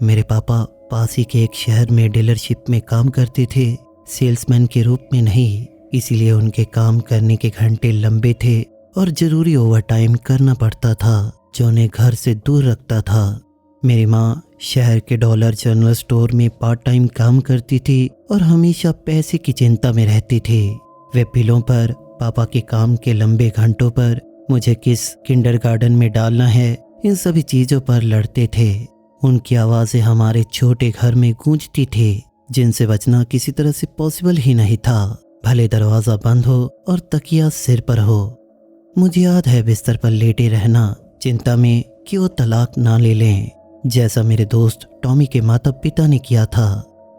मेरे पापा पास ही के एक शहर में डीलरशिप में काम करते थे, सेल्समैन के रूप में नहीं, इसीलिए उनके काम करने के घंटे लंबे थे और ज़रूरी ओवरटाइम करना पड़ता था, जो उन्हें घर से दूर रखता था। मेरी माँ शहर के डॉलर जनरल स्टोर में पार्ट टाइम काम करती थी और हमेशा पैसे की चिंता में रहती थी। वे बिलों पर, पापा के काम के लंबे घंटों पर, मुझे किस किंडरगार्टन में डालना है, इन सभी चीज़ों पर लड़ते थे। उनकी आवाज़ें हमारे छोटे घर में गूंजती थी, जिनसे बचना किसी तरह से पॉसिबल ही नहीं था, भले दरवाज़ा बंद हो और तकिया सिर पर हो। मुझे याद है बिस्तर पर लेटे रहना, चिंता में कि वो तलाक ना ले लें, जैसा मेरे दोस्त टॉमी के माता पिता ने किया था।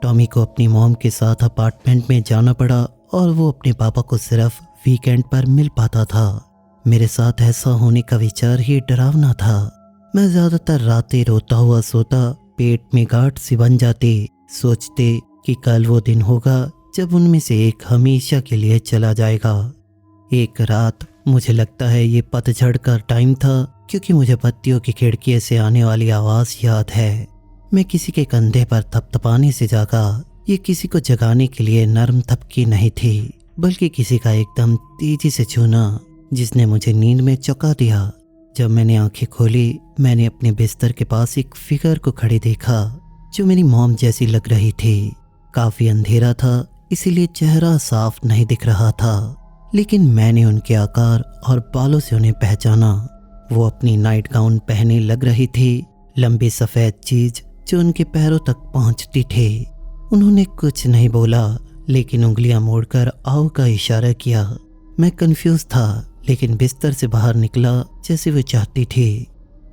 टॉमी को अपनी मॉम के साथ अपार्टमेंट में जाना पड़ा और वो अपने पापा को सिर्फ वीकेंड पर मिल पाता था। मेरे साथ ऐसा होने का विचार ही डरावना था। मैं ज़्यादातर रातें रोता हुआ सोता, पेट में गांठ सी बन जाती, सोचते कि कल वो दिन होगा जब उनमें से एक हमेशा के लिए चला जाएगा। एक रात मुझे लगता है ये पतझड़ का टाइम था, क्योंकि मुझे पत्तियों की खिड़की से आने वाली आवाज़ याद है। मैं किसी के कंधे पर थपथपाने से जागा। ये किसी को जगाने के लिए नरम थपकी नहीं थी, बल्कि किसी का एकदम तेजी से छूना, जिसने मुझे नींद में चौंका दिया। जब मैंने आंखें खोली, मैंने अपने बिस्तर के पास एक फिगर को खड़े देखा, जो मेरी मॉम जैसी लग रही थी। काफ़ी अंधेरा था, इसीलिए चेहरा साफ नहीं दिख रहा था, लेकिन मैंने उनके आकार और बालों से उन्हें पहचाना। वो अपनी नाइट गाउन पहने लग रही थी, लंबी सफ़ेद चीज़ जो उनके पैरों तक पहुंचती थी। उन्होंने कुछ नहीं बोला, लेकिन उंगलियां मोड़कर आओ का इशारा किया। मैं कंफ्यूज था, लेकिन बिस्तर से बाहर निकला जैसे वो चाहती थी।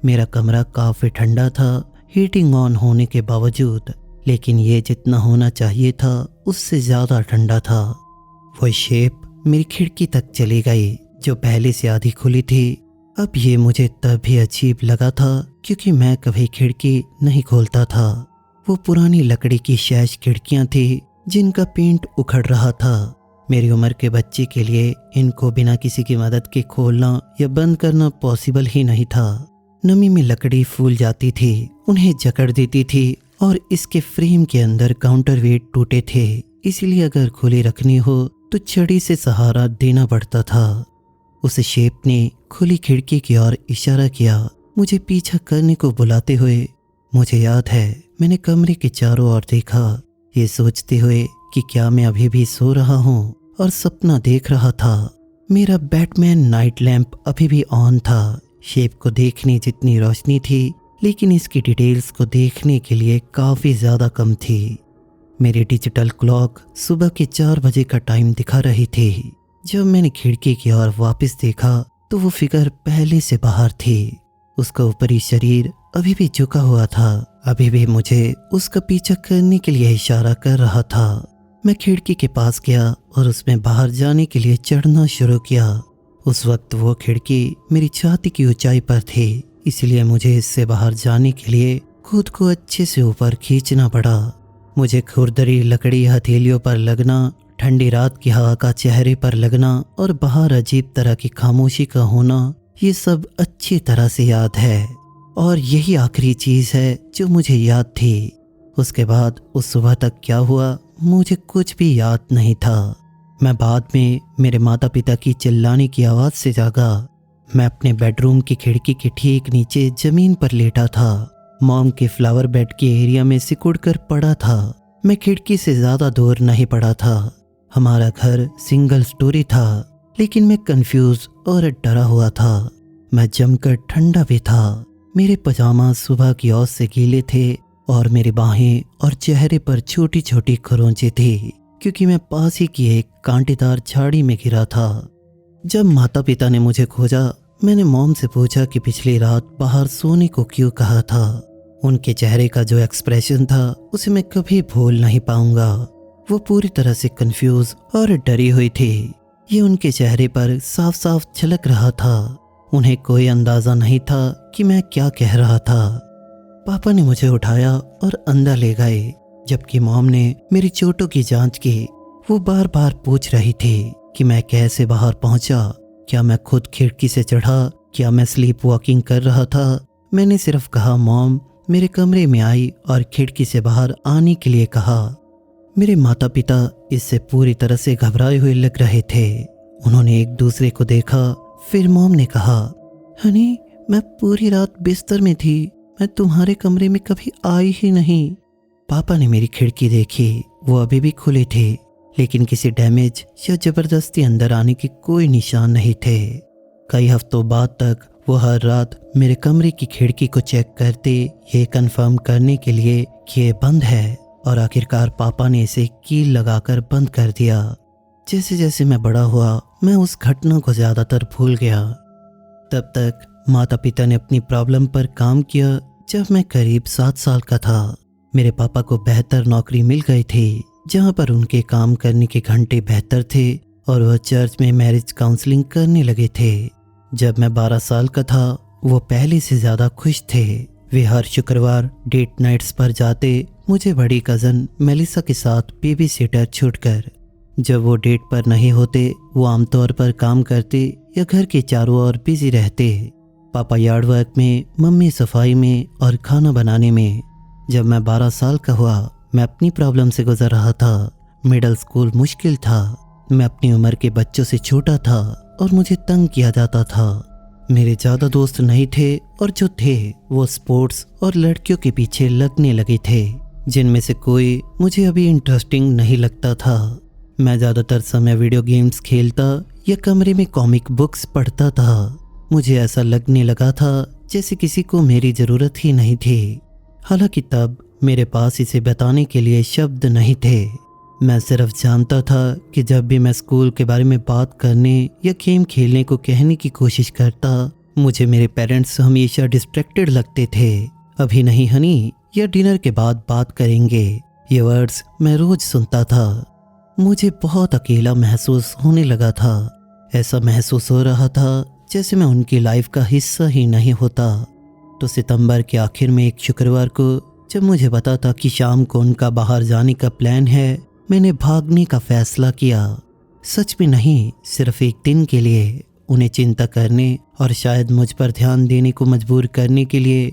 मेरा कमरा काफ़ी ठंडा था, हीटिंग ऑन होने के बावजूद, लेकिन ये जितना होना चाहिए था उससे ज़्यादा ठंडा था। वो शेप मेरी खिड़की तक चली गई, जो पहले से आधी खुली थी। अब ये मुझे तब भी अजीब लगा था, क्योंकि मैं कभी खिड़की नहीं खोलता था। वो पुरानी लकड़ी की शैश खिड़कियां थी, जिनका पेंट उखड़ रहा था। मेरी उम्र के बच्चे के लिए इनको बिना किसी की मदद के खोलना या बंद करना पॉसिबल ही नहीं था। नमी में लकड़ी फूल जाती थी, उन्हें जकड़ देती थी, और इसके फ्रेम के अंदर काउंटरवेट टूटे थे, इसलिए अगर खुली रखनी हो तो छड़ी से सहारा देना पड़ता था। उस शेप ने खुली खिड़की की ओर इशारा किया, मुझे पीछा करने को बुलाते हुए। मुझे याद है मैंने कमरे के चारों ओर देखा, ये सोचते हुए कि क्या मैं अभी भी सो रहा हूँ और सपना देख रहा था। मेरा बैटमैन नाइट लैंप अभी भी ऑन था। शेप को देखने जितनी रोशनी थी, लेकिन इसकी डिटेल्स को देखने के लिए काफ़ी ज़्यादा कम थी। मेरी डिजिटल क्लॉक सुबह के 4 बजे का टाइम दिखा रही थी। जब मैंने खिड़की की ओर वापस देखा तो वो फिगर पहले से बाहर थी। उसका ऊपरी शरीर अभी भी झुका हुआ था, अभी भी मुझे उसका पीछा करने के लिए इशारा कर रहा था। मैं खिड़की के पास गया और उसमें बाहर जाने के लिए चढ़ना शुरू किया। उस वक्त वो खिड़की मेरी छाती की ऊंचाई पर थी, इसलिए मुझे इससे बाहर जाने के लिए खुद को अच्छे से ऊपर खींचना पड़ा। मुझे खुरदरी लकड़ी हथेलियों पर लगना, ठंडी रात की हवा का चेहरे पर लगना और बाहर अजीब तरह की खामोशी का होना, ये सब अच्छी तरह से याद है। और यही आखिरी चीज़ है जो मुझे याद थी। उसके बाद उस सुबह तक क्या हुआ मुझे कुछ भी याद नहीं था। मैं बाद में मेरे माता पिता की चिल्लाने की आवाज़ से जागा। मैं अपने बेडरूम की खिड़की के ठीक नीचे ज़मीन पर लेटा था। मॉम के फ्लावर बेड के एरिया में सिकुड़ कर पड़ा था। मैं खिड़की से ज़्यादा दूर नहीं पड़ा था। हमारा घर सिंगल स्टोरी था, लेकिन मैं कंफ्यूज और डरा हुआ था। मैं जमकर ठंडा भी था। मेरे पजामा सुबह की ओस से गीले थे और मेरी बाहें और चेहरे पर छोटी छोटी खरोंचें थी, क्योंकि मैं पास ही की एक कांटेदार झाड़ी में गिरा था। जब माता पिता ने मुझे खोजा, मैंने मॉम से पूछा कि पिछली रात बाहर सोने को क्यों कहा था। उनके चेहरे का जो एक्सप्रेशन था उसे मैं कभी भूल नहीं पाऊंगा। वो पूरी तरह से कंफ्यूज और डरी हुई थी। ये उनके चेहरे पर साफ साफ झलक रहा था। उन्हें कोई अंदाजा नहीं था कि मैं क्या कह रहा था। पापा ने मुझे उठाया और अंदर ले गए, जबकि मॉम ने मेरी चोटों की जांच की। वो बार बार पूछ रही थी कि मैं कैसे बाहर पहुंचा, क्या मैं खुद खिड़की से चढ़ा, क्या मैं स्लीप वॉकिंग कर रहा था। मैंने सिर्फ कहा मॉम मेरे कमरे में आई और खिड़की से बाहर आने के लिए कहा। मेरे माता पिता इससे पूरी तरह से घबराए हुए लग रहे थे। उन्होंने एक दूसरे को देखा। फिर मॉम ने कहा, हनी मैं पूरी रात बिस्तर में थी, मैं तुम्हारे कमरे में कभी आई ही नहीं। पापा ने मेरी खिड़की देखी। वो अभी भी खुली थी, लेकिन किसी डैमेज या जबरदस्ती अंदर आने के कोई निशान नहीं थे। कई हफ्तों बाद तक वो हर रात मेरे कमरे की खिड़की को चेक करते, ये कंफर्म करने के लिए कि ये बंद है, और आखिरकार पापा ने इसे कील लगाकर बंद कर दिया। जैसे जैसे मैं बड़ा हुआ, मैं उस घटना को ज़्यादातर भूल गया। तब तक माता पिता ने अपनी प्रॉब्लम पर काम किया। जब मैं करीब 7 साल का था, मेरे पापा को बेहतर नौकरी मिल गई थी, जहाँ पर उनके काम करने के घंटे बेहतर थे और वह चर्च में मैरिज काउंसलिंग करने लगे थे। जब मैं 12 साल का था, वो पहले से ज़्यादा खुश थे। वे हर शुक्रवार डेट नाइट्स पर जाते, मुझे बड़ी कज़न मेलिसा के साथ बेबी सिटर छूटकर। जब वो डेट पर नहीं होते, वो आमतौर पर काम करते या घर के चारों ओर बिजी रहते। पापा यार्ड वर्क में, मम्मी सफाई में और खाना बनाने में। जब मैं 12 साल का हुआ, मैं अपनी प्रॉब्लम से गुजर रहा था। मिडिल स्कूल मुश्किल था। मैं अपनी उम्र के बच्चों से छोटा था और मुझे तंग किया जाता था। मेरे ज़्यादा दोस्त नहीं थे, और जो थे वो स्पोर्ट्स और लड़कियों के पीछे लगने लगे थे, जिनमें से कोई मुझे अभी इंटरेस्टिंग नहीं लगता था। मैं ज़्यादातर समय वीडियो गेम्स खेलता या कमरे में कॉमिक बुक्स पढ़ता था। मुझे ऐसा लगने लगा था जैसे किसी को मेरी ज़रूरत ही नहीं थी। हालांकि तब मेरे पास इसे बताने के लिए शब्द नहीं थे। मैं सिर्फ जानता था कि जब भी मैं स्कूल के बारे में बात करने या गेम खेलने को कहने की कोशिश करता, मुझे मेरे पेरेंट्स हमेशा डिस्ट्रैक्टेड लगते थे। अभी नहीं हनी, या डिनर के बाद बात करेंगे, ये वर्ड्स मैं रोज सुनता था। मुझे बहुत अकेला महसूस होने लगा था। ऐसा महसूस हो रहा था जैसे मैं उनकी लाइफ का हिस्सा ही नहीं होता। तो सितंबर के आखिर में एक शुक्रवार को, जब मुझे पता था कि शाम को उनका बाहर जाने का प्लान है, मैंने भागने का फैसला किया। सच में नहीं, सिर्फ एक दिन के लिए, उन्हें चिंता करने और शायद मुझ पर ध्यान देने को मजबूर करने के लिए।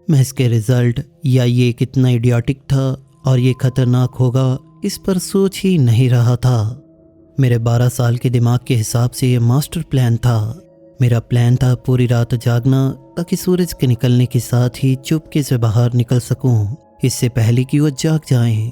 मैं इसके रिजल्ट या ये कितना इडियोटिक था और ये खतरनाक होगा, इस पर सोच ही नहीं रहा था। मेरे 12 साल के दिमाग के हिसाब से ये मास्टर प्लान था। मेरा प्लान था पूरी रात जागना, ताकि सूरज के निकलने के साथ ही चुपके से बाहर निकल सकूं, इससे पहले कि वो जाग जाएं।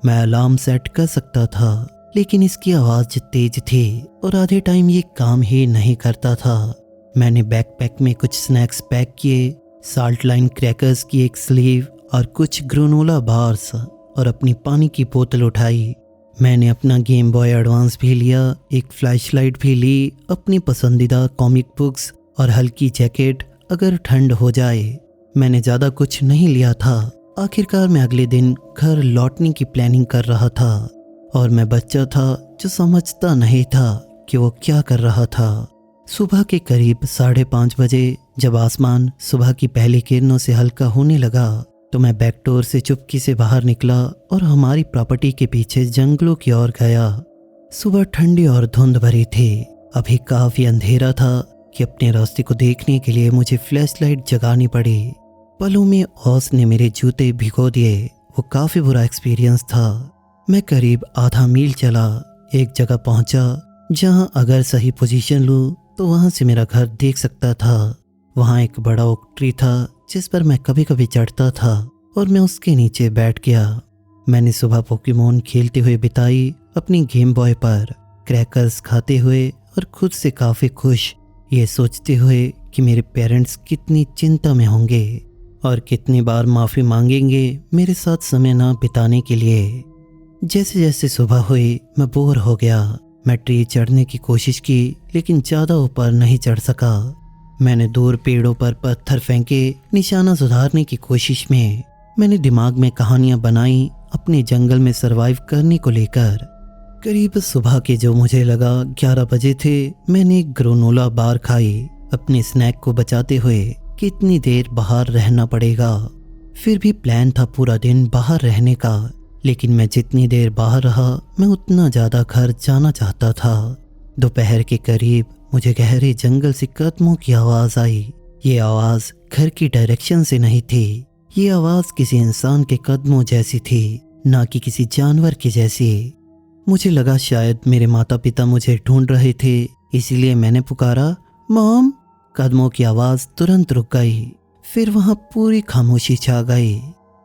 मैं अलार्म सेट कर सकता था, लेकिन इसकी आवाज़ तेज थी और आधे टाइम ये काम ही नहीं करता था। मैंने बैकपैक में कुछ स्नैक्स पैक किए, साल्ट लाइन क्रैकर्स की एक स्लीव और कुछ ग्रेनोला बार्स, और अपनी पानी की बोतल उठाई। मैंने अपना गेम बॉय एडवांस भी लिया, एक फ्लैशलाइट भी ली, अपनी पसंदीदा कॉमिक बुक्स और हल्की जैकेट अगर ठंड हो जाए। मैंने ज़्यादा कुछ नहीं लिया था। आखिरकार मैं अगले दिन घर लौटने की प्लानिंग कर रहा था और मैं बच्चा था जो समझता नहीं था कि वो क्या कर रहा था। सुबह के करीब 5:30 बजे जब आसमान सुबह की पहली किरणों से हल्का होने लगा तो मैं बैकडोर से चुपके से बाहर निकला और हमारी प्रॉपर्टी के पीछे जंगलों की ओर गया। सुबह ठंडी और धुंध भरी थी। अभी काफी अंधेरा था कि अपने रास्ते को देखने के लिए मुझे फ्लैशलाइट जगानी पड़ी। पलों में ओस ने मेरे जूते भिगो दिए। वो काफी बुरा एक्सपीरियंस था। मैं करीब आधा मील चला, एक जगह पहुंचा जहां अगर सही पोजीशन लूं तो वहां से मेरा घर देख सकता था। वहां एक बड़ा ओक ट्री था जिस पर मैं कभी कभी चढ़ता था और मैं उसके नीचे बैठ गया। मैंने सुबह पोकेमोन खेलते हुए बिताई, अपनी गेम बॉय पर क्रैकर्स खाते हुए और खुद से काफ़ी खुश, ये सोचते हुए कि मेरे पेरेंट्स कितनी चिंता में होंगे और कितनी बार माफ़ी मांगेंगे मेरे साथ समय ना बिताने के लिए। जैसे जैसे सुबह हुई मैं बोर हो गया। मैं ट्री चढ़ने की कोशिश की लेकिन ज़्यादा ऊपर नहीं चढ़ सका। मैंने दूर पेड़ों पर पत्थर फेंके निशाना सुधारने की कोशिश में। मैंने दिमाग में कहानियां बनाई अपने जंगल में सरवाइव करने को लेकर। करीब सुबह के जो मुझे लगा 11 बजे थे, मैंने एक ग्रोनोला बार खाई अपने स्नैक को बचाते हुए कि इतनी देर बाहर रहना पड़ेगा। फिर भी प्लान था पूरा दिन बाहर रहने का, लेकिन मैं जितनी देर बाहर रहा मैं उतना ज़्यादा घर जाना चाहता था। दोपहर के करीब मुझे गहरे जंगल से कदमों की आवाज़ आई। ये आवाज़ घर की डायरेक्शन से नहीं थी। ये आवाज़ किसी इंसान के कदमों जैसी थी, ना कि किसी जानवर की जैसी। मुझे लगा शायद मेरे माता पिता मुझे ढूंढ रहे थे, इसीलिए मैंने पुकारा, मॉम। कदमों की आवाज़ तुरंत रुक गई। फिर वहाँ पूरी खामोशी छा गई।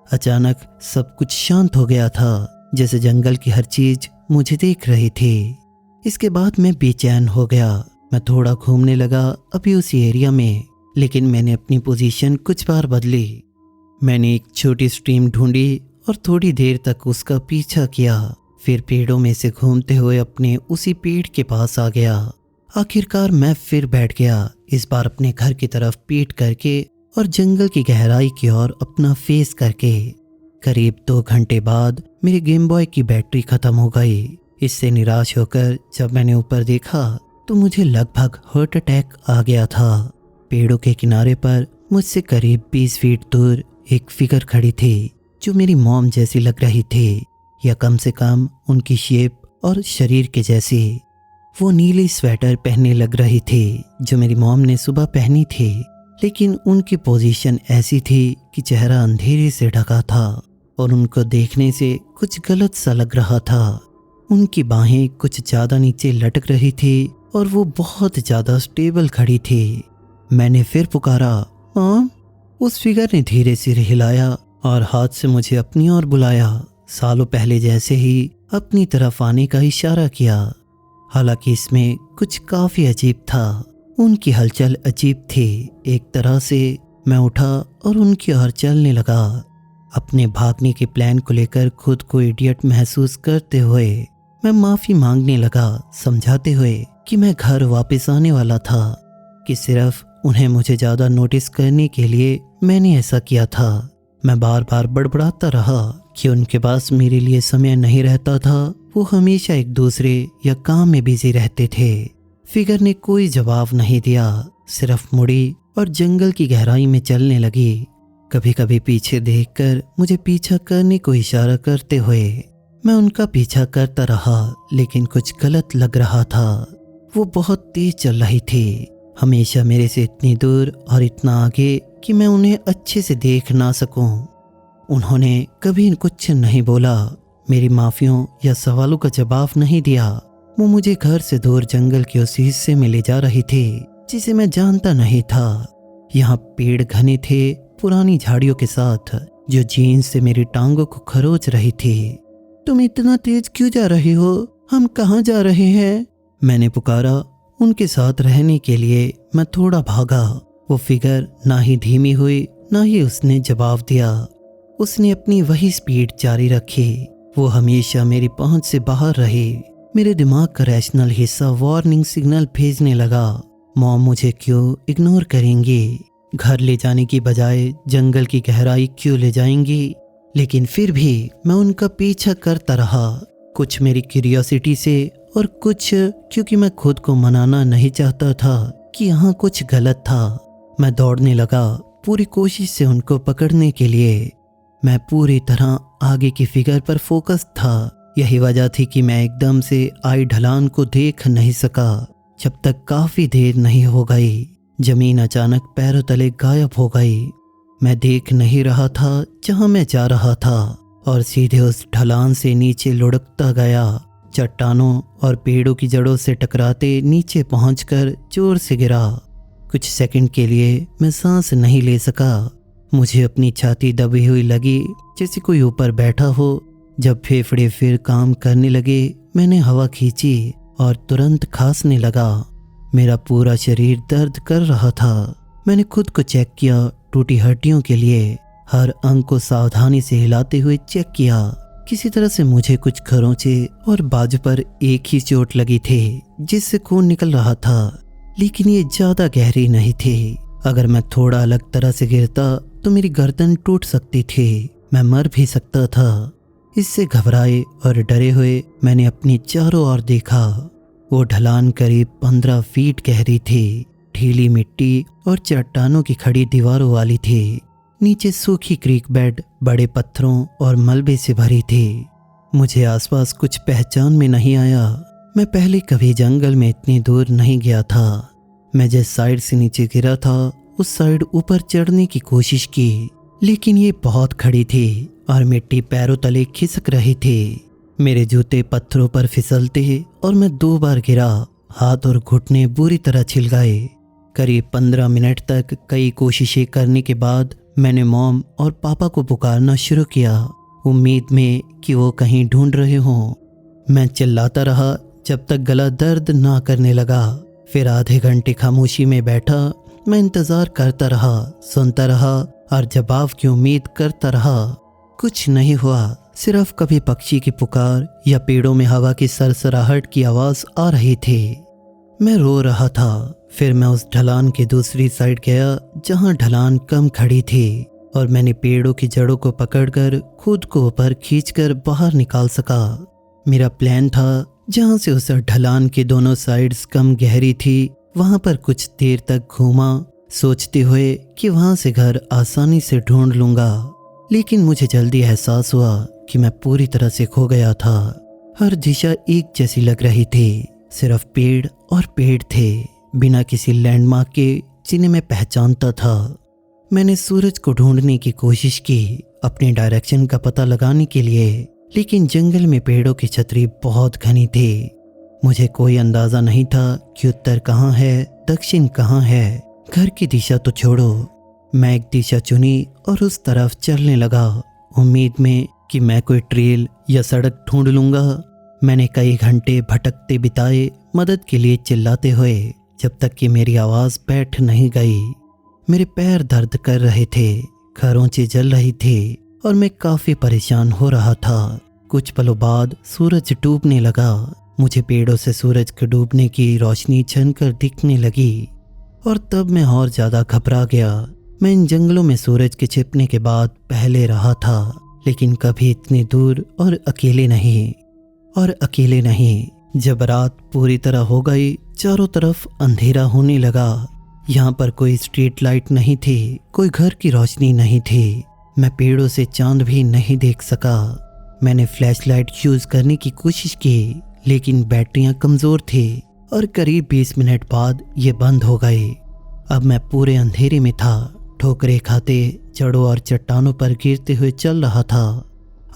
अचानक सब कुछ शांत हो गया था, जैसे जंगल की हर चीज मुझे देख रही थी। इसके बाद मैं बेचैन हो गया। मैं थोड़ा घूमने लगा अभी उसी एरिया में, लेकिन मैंने अपनी पोजीशन कुछ बार बदली। मैंने एक छोटी स्ट्रीम ढूंढी और थोड़ी देर तक उसका पीछा किया। फिर पेड़ों में से घूमते हुए अपने उसी पेड़ के पास आ गया। आखिरकार मैं फिर बैठ गया, इस बार अपने घर की तरफ पीठ करके और जंगल की गहराई की ओर अपना फेस करके। करीब 2 घंटे बाद मेरी गेम बॉय की बैटरी खत्म हो गई। इससे निराश होकर जब मैंने ऊपर देखा तो मुझे लगभग हार्ट अटैक आ गया था। पेड़ों के किनारे पर मुझसे करीब 20 फीट दूर एक फिगर खड़ी थी जो मेरी मॉम जैसी लग रही थी, या कम से कम उनकी शेप और शरीर के जैसी। वो नीली स्वेटर पहनने लग रही थी जो मेरी मॉम ने सुबह पहनी थी, लेकिन उनकी पोजीशन ऐसी थी कि चेहरा अंधेरे से ढका था और उनको देखने से कुछ गलत सा लग रहा था। उनकी बाहें कुछ ज़्यादा नीचे लटक रही थी और वो बहुत ज़्यादा स्टेबल खड़ी थी। मैंने फिर पुकारा, मॉम। उस फिगर ने धीरे सिर हिलाया और हाथ से मुझे अपनी ओर बुलाया, सालों पहले जैसे ही अपनी तरफ आने का इशारा किया। हालांकि इसमें कुछ काफ़ी अजीब था। उनकी हलचल अजीब थी। एक तरह से मैं उठा और उनकी ओर चलने लगा, अपने भागने के प्लान को लेकर खुद को इडियट महसूस करते हुए। मैं माफ़ी मांगने लगा, समझाते हुए कि मैं घर वापस आने वाला था, कि सिर्फ उन्हें मुझे ज़्यादा नोटिस करने के लिए मैंने ऐसा किया था। मैं बार बार बड़बड़ाता रहा कि उनके पास मेरे लिए समय नहीं रहता था। वो हमेशा एक दूसरे या काम में बिजी रहते थे। फिगर ने कोई जवाब नहीं दिया, सिर्फ मुड़ी और जंगल की गहराई में चलने लगी, कभी कभी पीछे देखकर मुझे पीछा करने को इशारा करते हुए। मैं उनका पीछा करता रहा, लेकिन कुछ गलत लग रहा था। वो बहुत तेज चल रही थी, हमेशा मेरे से इतनी दूर और इतना आगे कि मैं उन्हें अच्छे से देख ना सकूं। उन्होंने कभी कुछ नहीं बोला, मेरी माफियों या सवालों का जवाब नहीं दिया। वो मुझे घर से दूर जंगल के उस हिस्से में ले जा रही थी जिसे मैं जानता नहीं था। यहाँ पेड़ घने थे, पुरानी झाड़ियों के साथ, जो जीन्स से मेरी टांगों को खरोच रही थी। तुम इतना तेज क्यों जा रही हो? हम कहाँ जा रहे हैं? मैंने पुकारा। उनके साथ रहने के लिए मैं थोड़ा भागा। वो फिगर ना ही धीमी हुई, ना ही उसने जवाब दिया। उसने अपनी वही स्पीड जारी रखी। वो हमेशा मेरी पहुंच से बाहर रही। मेरे दिमाग का रैशनल हिस्सा वार्निंग सिग्नल भेजने लगा। मॉम मुझे क्यों इग्नोर करेंगी, घर ले जाने की बजाय जंगल की गहराई क्यों ले जाएंगी। लेकिन फिर भी मैं उनका पीछा करता रहा, कुछ मेरी क्यूरियोसिटी से और कुछ क्योंकि मैं खुद को मनाना नहीं चाहता था कि यहाँ कुछ गलत था। मैं दौड़ने लगा, पूरी कोशिश से उनको पकड़ने के लिए। मैं पूरी तरह आगे की फिगर पर फोकस था। यही वजह थी कि मैं एकदम से आई ढलान को देख नहीं सका। जब तक काफी देर नहीं हो गई, जमीन अचानक पैरों तले गायब हो गई। मैं देख नहीं रहा था जहां मैं जा रहा था और सीधे उस ढलान से नीचे लुढ़कता गया। चट्टानों और पेड़ों की जड़ों से टकराते नीचे पहुंचकर जोर से गिरा। कुछ सेकंड के लिए मैं सांस नहीं ले सका। मुझे अपनी छाती दबी हुई लगी, जैसे कोई ऊपर बैठा हो। जब फेफड़े फिर काम करने लगे, मैंने हवा खींची और तुरंत खांसने लगा। मेरा पूरा शरीर दर्द कर रहा था। मैंने खुद को चेक किया, टूटी हड्डियों के लिए हर अंग को सावधानी से हिलाते हुए चेक किया। किसी तरह से मुझे कुछ खरोंचे और बाजू पर एक ही चोट लगी थी, जिससे खून निकल रहा था, लेकिन ये ज्यादा गहरी नहीं थी। अगर मैं थोड़ा अलग तरह से गिरता तो मेरी गर्दन टूट सकती थी, मैं मर भी सकता था। इससे घबराए और डरे हुए मैंने अपनी चारों ओर देखा। वो ढलान करीब 15 फीट गहरी थी, ढीली मिट्टी और चट्टानों की खड़ी दीवारों वाली थी। नीचे सूखी क्रीक बेड बड़े पत्थरों और मलबे से भरी थी। मुझे आसपास कुछ पहचान में नहीं आया। मैं पहले कभी जंगल में इतनी दूर नहीं गया था। मैं जिस साइड से नीचे गिरा था उस साइड ऊपर चढ़ने की कोशिश की, लेकिन ये बहुत खड़ी थी और मिट्टी पैरों तले खिसक रही थी। मेरे जूते पत्थरों पर फिसलते और मैं 2 बार गिरा। हाथ और घुटने बुरी तरह छिल गए। करीब 15 मिनट तक कई कोशिशें करने के बाद मैंने मॉम और पापा को पुकारना शुरू किया, उम्मीद में कि वो कहीं ढूंढ रहे हों। मैं चिल्लाता रहा जब तक गला दर्द ना करने लगा। फिर आधे घंटे खामोशी में बैठा। मैं इंतजार करता रहा, सुनता रहा और जवाब की उम्मीद करता रहा। कुछ नहीं हुआ, सिर्फ कभी पक्षी की पुकार या पेड़ों में हवा की सरसराहट की आवाज आ रही थी। मैं रो रहा था। फिर मैं उस ढलान की दूसरी साइड गया जहां ढलान कम खड़ी थी और मैंने पेड़ों की जड़ों को पकड़कर खुद को ऊपर खींचकर बाहर निकाल सका। मेरा प्लान था जहां से उस ढलान की दोनों साइड्स कम गहरी थी, वहां पर कुछ देर तक घूमा, सोचते हुए कि वहां से घर आसानी से ढूंढ लूंगा। लेकिन मुझे जल्दी एहसास हुआ कि मैं पूरी तरह से खो गया था। हर दिशा एक जैसी लग रही थी, सिर्फ पेड़ और पेड़ थे, बिना किसी लैंडमार्क के जिन्हें मैं पहचानता था। मैंने सूरज को ढूंढने की कोशिश की, अपने डायरेक्शन का पता लगाने के लिए, लेकिन जंगल में पेड़ों की छतरी बहुत घनी थी। मुझे कोई अंदाजा नहीं था कि उत्तर कहाँ है, दक्षिण कहाँ है। घर की दिशा तो छोड़ो, मैं एक दिशा चुनी और उस तरफ चलने लगा, उम्मीद में कि मैं कोई ट्रेल या सड़क ढूंढ लूंगा। मैंने कई घंटे भटकते बिताए, मदद के लिए चिल्लाते हुए, जब तक कि मेरी आवाज बैठ नहीं गई। मेरे पैर दर्द कर रहे थे, खरोंचे जल रही थी और मैं काफी परेशान हो रहा था। कुछ पलों बाद सूरज डूबने लगा। मुझे पेड़ों से सूरज के डूबने की रोशनी छनकर दिखने लगी और तब मैं और ज्यादा घबरा गया। मैं इन जंगलों में सूरज के छिपने के बाद पहले रहा था, लेकिन कभी इतनी दूर और अकेले नहीं। जब रात पूरी तरह हो गई, चारों तरफ अंधेरा होने लगा। यहाँ पर कोई स्ट्रीट लाइट नहीं थी, कोई घर की रोशनी नहीं थी। मैं पेड़ों से चांद भी नहीं देख सका। मैंने फ्लैशलाइट यूज करने की कोशिश की, लेकिन बैटरियां कमजोर थी और करीब 20 मिनट बाद ये बंद हो गई। अब मैं पूरे अंधेरे में था, ठोकरें खाते, जड़ों और चट्टानों पर गिरते हुए चल रहा था।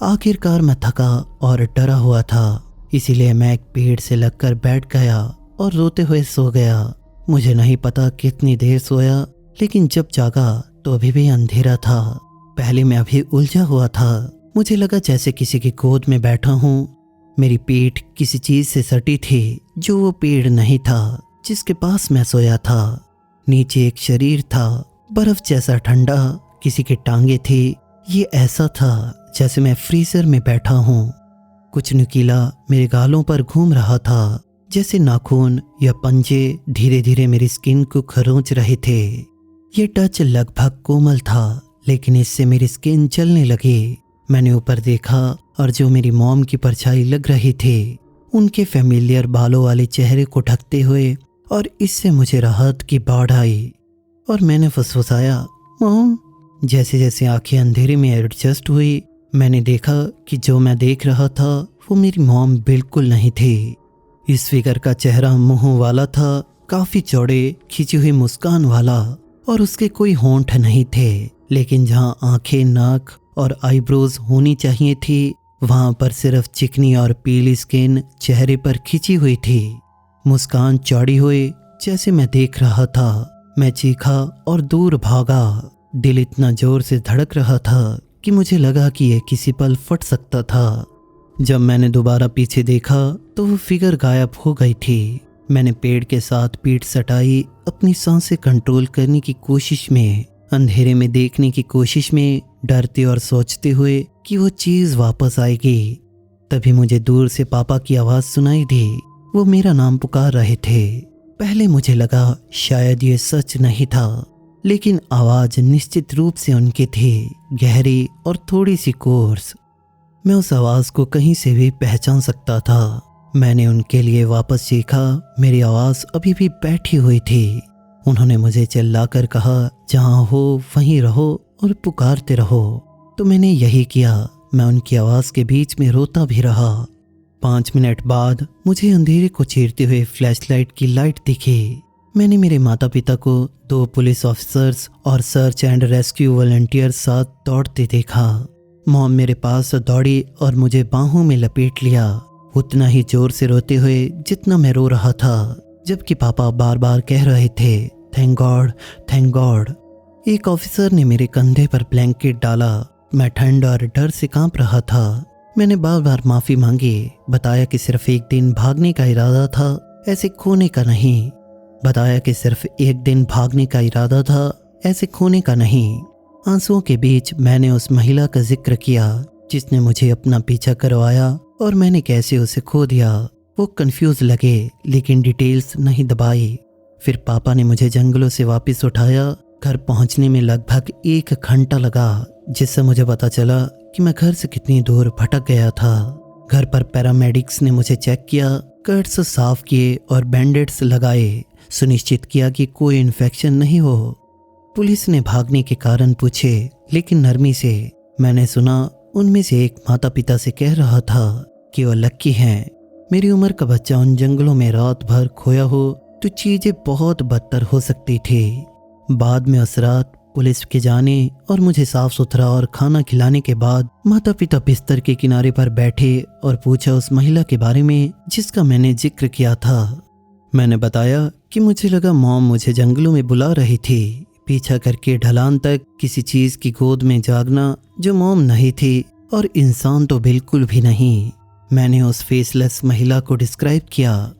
आखिरकार मैं थका और डरा हुआ था, इसीलिए मैं एक पेड़ से लगकर बैठ गया और रोते हुए सो गया। मुझे नहीं पता कितनी देर सोया, लेकिन जब जागा तो अभी भी अंधेरा था। पहले मैं अभी उलझा हुआ था। मुझे लगा जैसे किसी की गोद में बैठा हूँ। मेरी पीठ किसी चीज से सटी थी, जो वो पेड़ नहीं था जिसके पास मैं सोया था। नीचे एक शरीर था, बर्फ जैसा ठंडा। किसी की टांगे थी, ये ऐसा था जैसे मैं फ्रीजर में बैठा हूँ। कुछ नुकीला मेरे गालों पर घूम रहा था, जैसे नाखून या पंजे धीरे धीरे मेरी स्किन को खरोंच रहे थे। ये टच लगभग कोमल था, लेकिन इससे मेरी स्किन जलने लगी। मैंने ऊपर देखा और जो मेरी मॉम की परछाई लग रही थी, उनके फेमिलियर बालों वाले चेहरे को ढकते हुए, और इससे मुझे राहत की बाढ़ आई और मैंने फुसफुसाया, मॉम। जैसे जैसे आंखें अंधेरे में एडजस्ट हुई, मैंने देखा कि जो मैं देख रहा था वो मेरी मॉम बिल्कुल नहीं थी। इस फिगर का चेहरा मुंह वाला था, काफी चौड़े खिंची हुई मुस्कान वाला, और उसके कोई होंठ नहीं थे, लेकिन जहां आंखें, नाक और आईब्रोज होनी चाहिए थी, वहां पर सिर्फ चिकनी और पीली स्किन चेहरे पर खिंची हुई थी। मुस्कान चौड़ी हुई जैसे मैं देख रहा था। मैं चीखा और दूर भागा। दिल इतना जोर से धड़क रहा था कि मुझे लगा कि यह किसी पल फट सकता था। जब मैंने दोबारा पीछे देखा तो वो फिगर गायब हो गई थी। मैंने पेड़ के साथ पीठ सटाई, अपनी सांसें कंट्रोल करने की कोशिश में, अंधेरे में देखने की कोशिश में, डरते और सोचते हुए कि वो चीज वापस आएगी। तभी मुझे दूर से पापा की आवाज सुनाई दी। वो मेरा नाम पुकार रहे थे। पहले मुझे लगा शायद ये सच नहीं था, लेकिन आवाज निश्चित रूप से उनकी थी, गहरी और थोड़ी सी कोर्स। मैं उस आवाज को कहीं से भी पहचान सकता था। मैंने उनके लिए वापस चीखा। मेरी आवाज अभी भी बैठी हुई थी। उन्होंने मुझे चिल्लाकर कहा, जहां हो वहीं रहो और पुकारते रहो। तो मैंने यही किया। मैं उनकी आवाज के बीच में रोता भी रहा। 5 मिनट बाद मुझे अंधेरे को चीरते हुए फ्लैशलाइट की लाइट दिखी। मैंने मेरे माता पिता को 2 पुलिस ऑफिसर्स और सर्च एंड रेस्क्यू वॉलंटियर्स साथ दौड़ते देखा। मॉम मेरे पास दौड़ी और मुझे बाहों में लपेट लिया, उतना ही जोर से रोते हुए जितना मैं रो रहा था, जबकि पापा बार बार कह रहे थे, थैंक गॉड, थैंक गॉड। एक ऑफिसर ने मेरे कंधे पर ब्लैंकेट डाला। मैं ठंड और डर से कांप रहा था। मैंने बार बार माफी मांगी, बताया कि सिर्फ एक दिन भागने का इरादा था, ऐसे खोने का नहीं। बताया कि सिर्फ एक दिन भागने का इरादा था, ऐसे खोने का नहीं। आंसुओं के बीच मैंने उस महिला का जिक्र किया जिसने मुझे अपना पीछा करवाया और मैंने कैसे उसे खो दिया। वो कंफ्यूज लगे, लेकिन डिटेल्स नहीं दबाई। फिर पापा ने मुझे जंगलों से वापस उठाया। घर पहुंचने में लगभग 1 घंटा लगा, जिससे मुझे पता चला कि मैं घर से कितनी दूर भटक गया था। घर पर पैरामेडिक्स ने मुझे चेक किया, कट्स साफ किए और बैंडेड्स लगाए, सुनिश्चित किया कि कोई इन्फेक्शन नहीं हो। पुलिस ने भागने के कारण पूछे, लेकिन नरमी से। मैंने सुना उनमें से एक माता पिता से कह रहा था कि वो लक्की हैं। मेरी उम्र का बच्चा उन जंगलों में रात भर खोया हो तो चीजें बहुत बदतर हो सकती थी। बाद में उस रात पुलिस के जाने और मुझे साफ सुथरा और खाना खिलाने के बाद माता पिता बिस्तर के किनारे पर बैठे और पूछा उस महिला के बारे में जिसका मैंने जिक्र किया था। मैंने बताया कि मुझे लगा मॉम मुझे जंगलों में बुला रही थी, पीछा करके ढलान तक किसी चीज की गोद में जागना जो मॉम नहीं थी और इंसान तो बिल्कुल भी नहीं। मैंने उस फेसलेस महिला को डिस्क्राइब किया।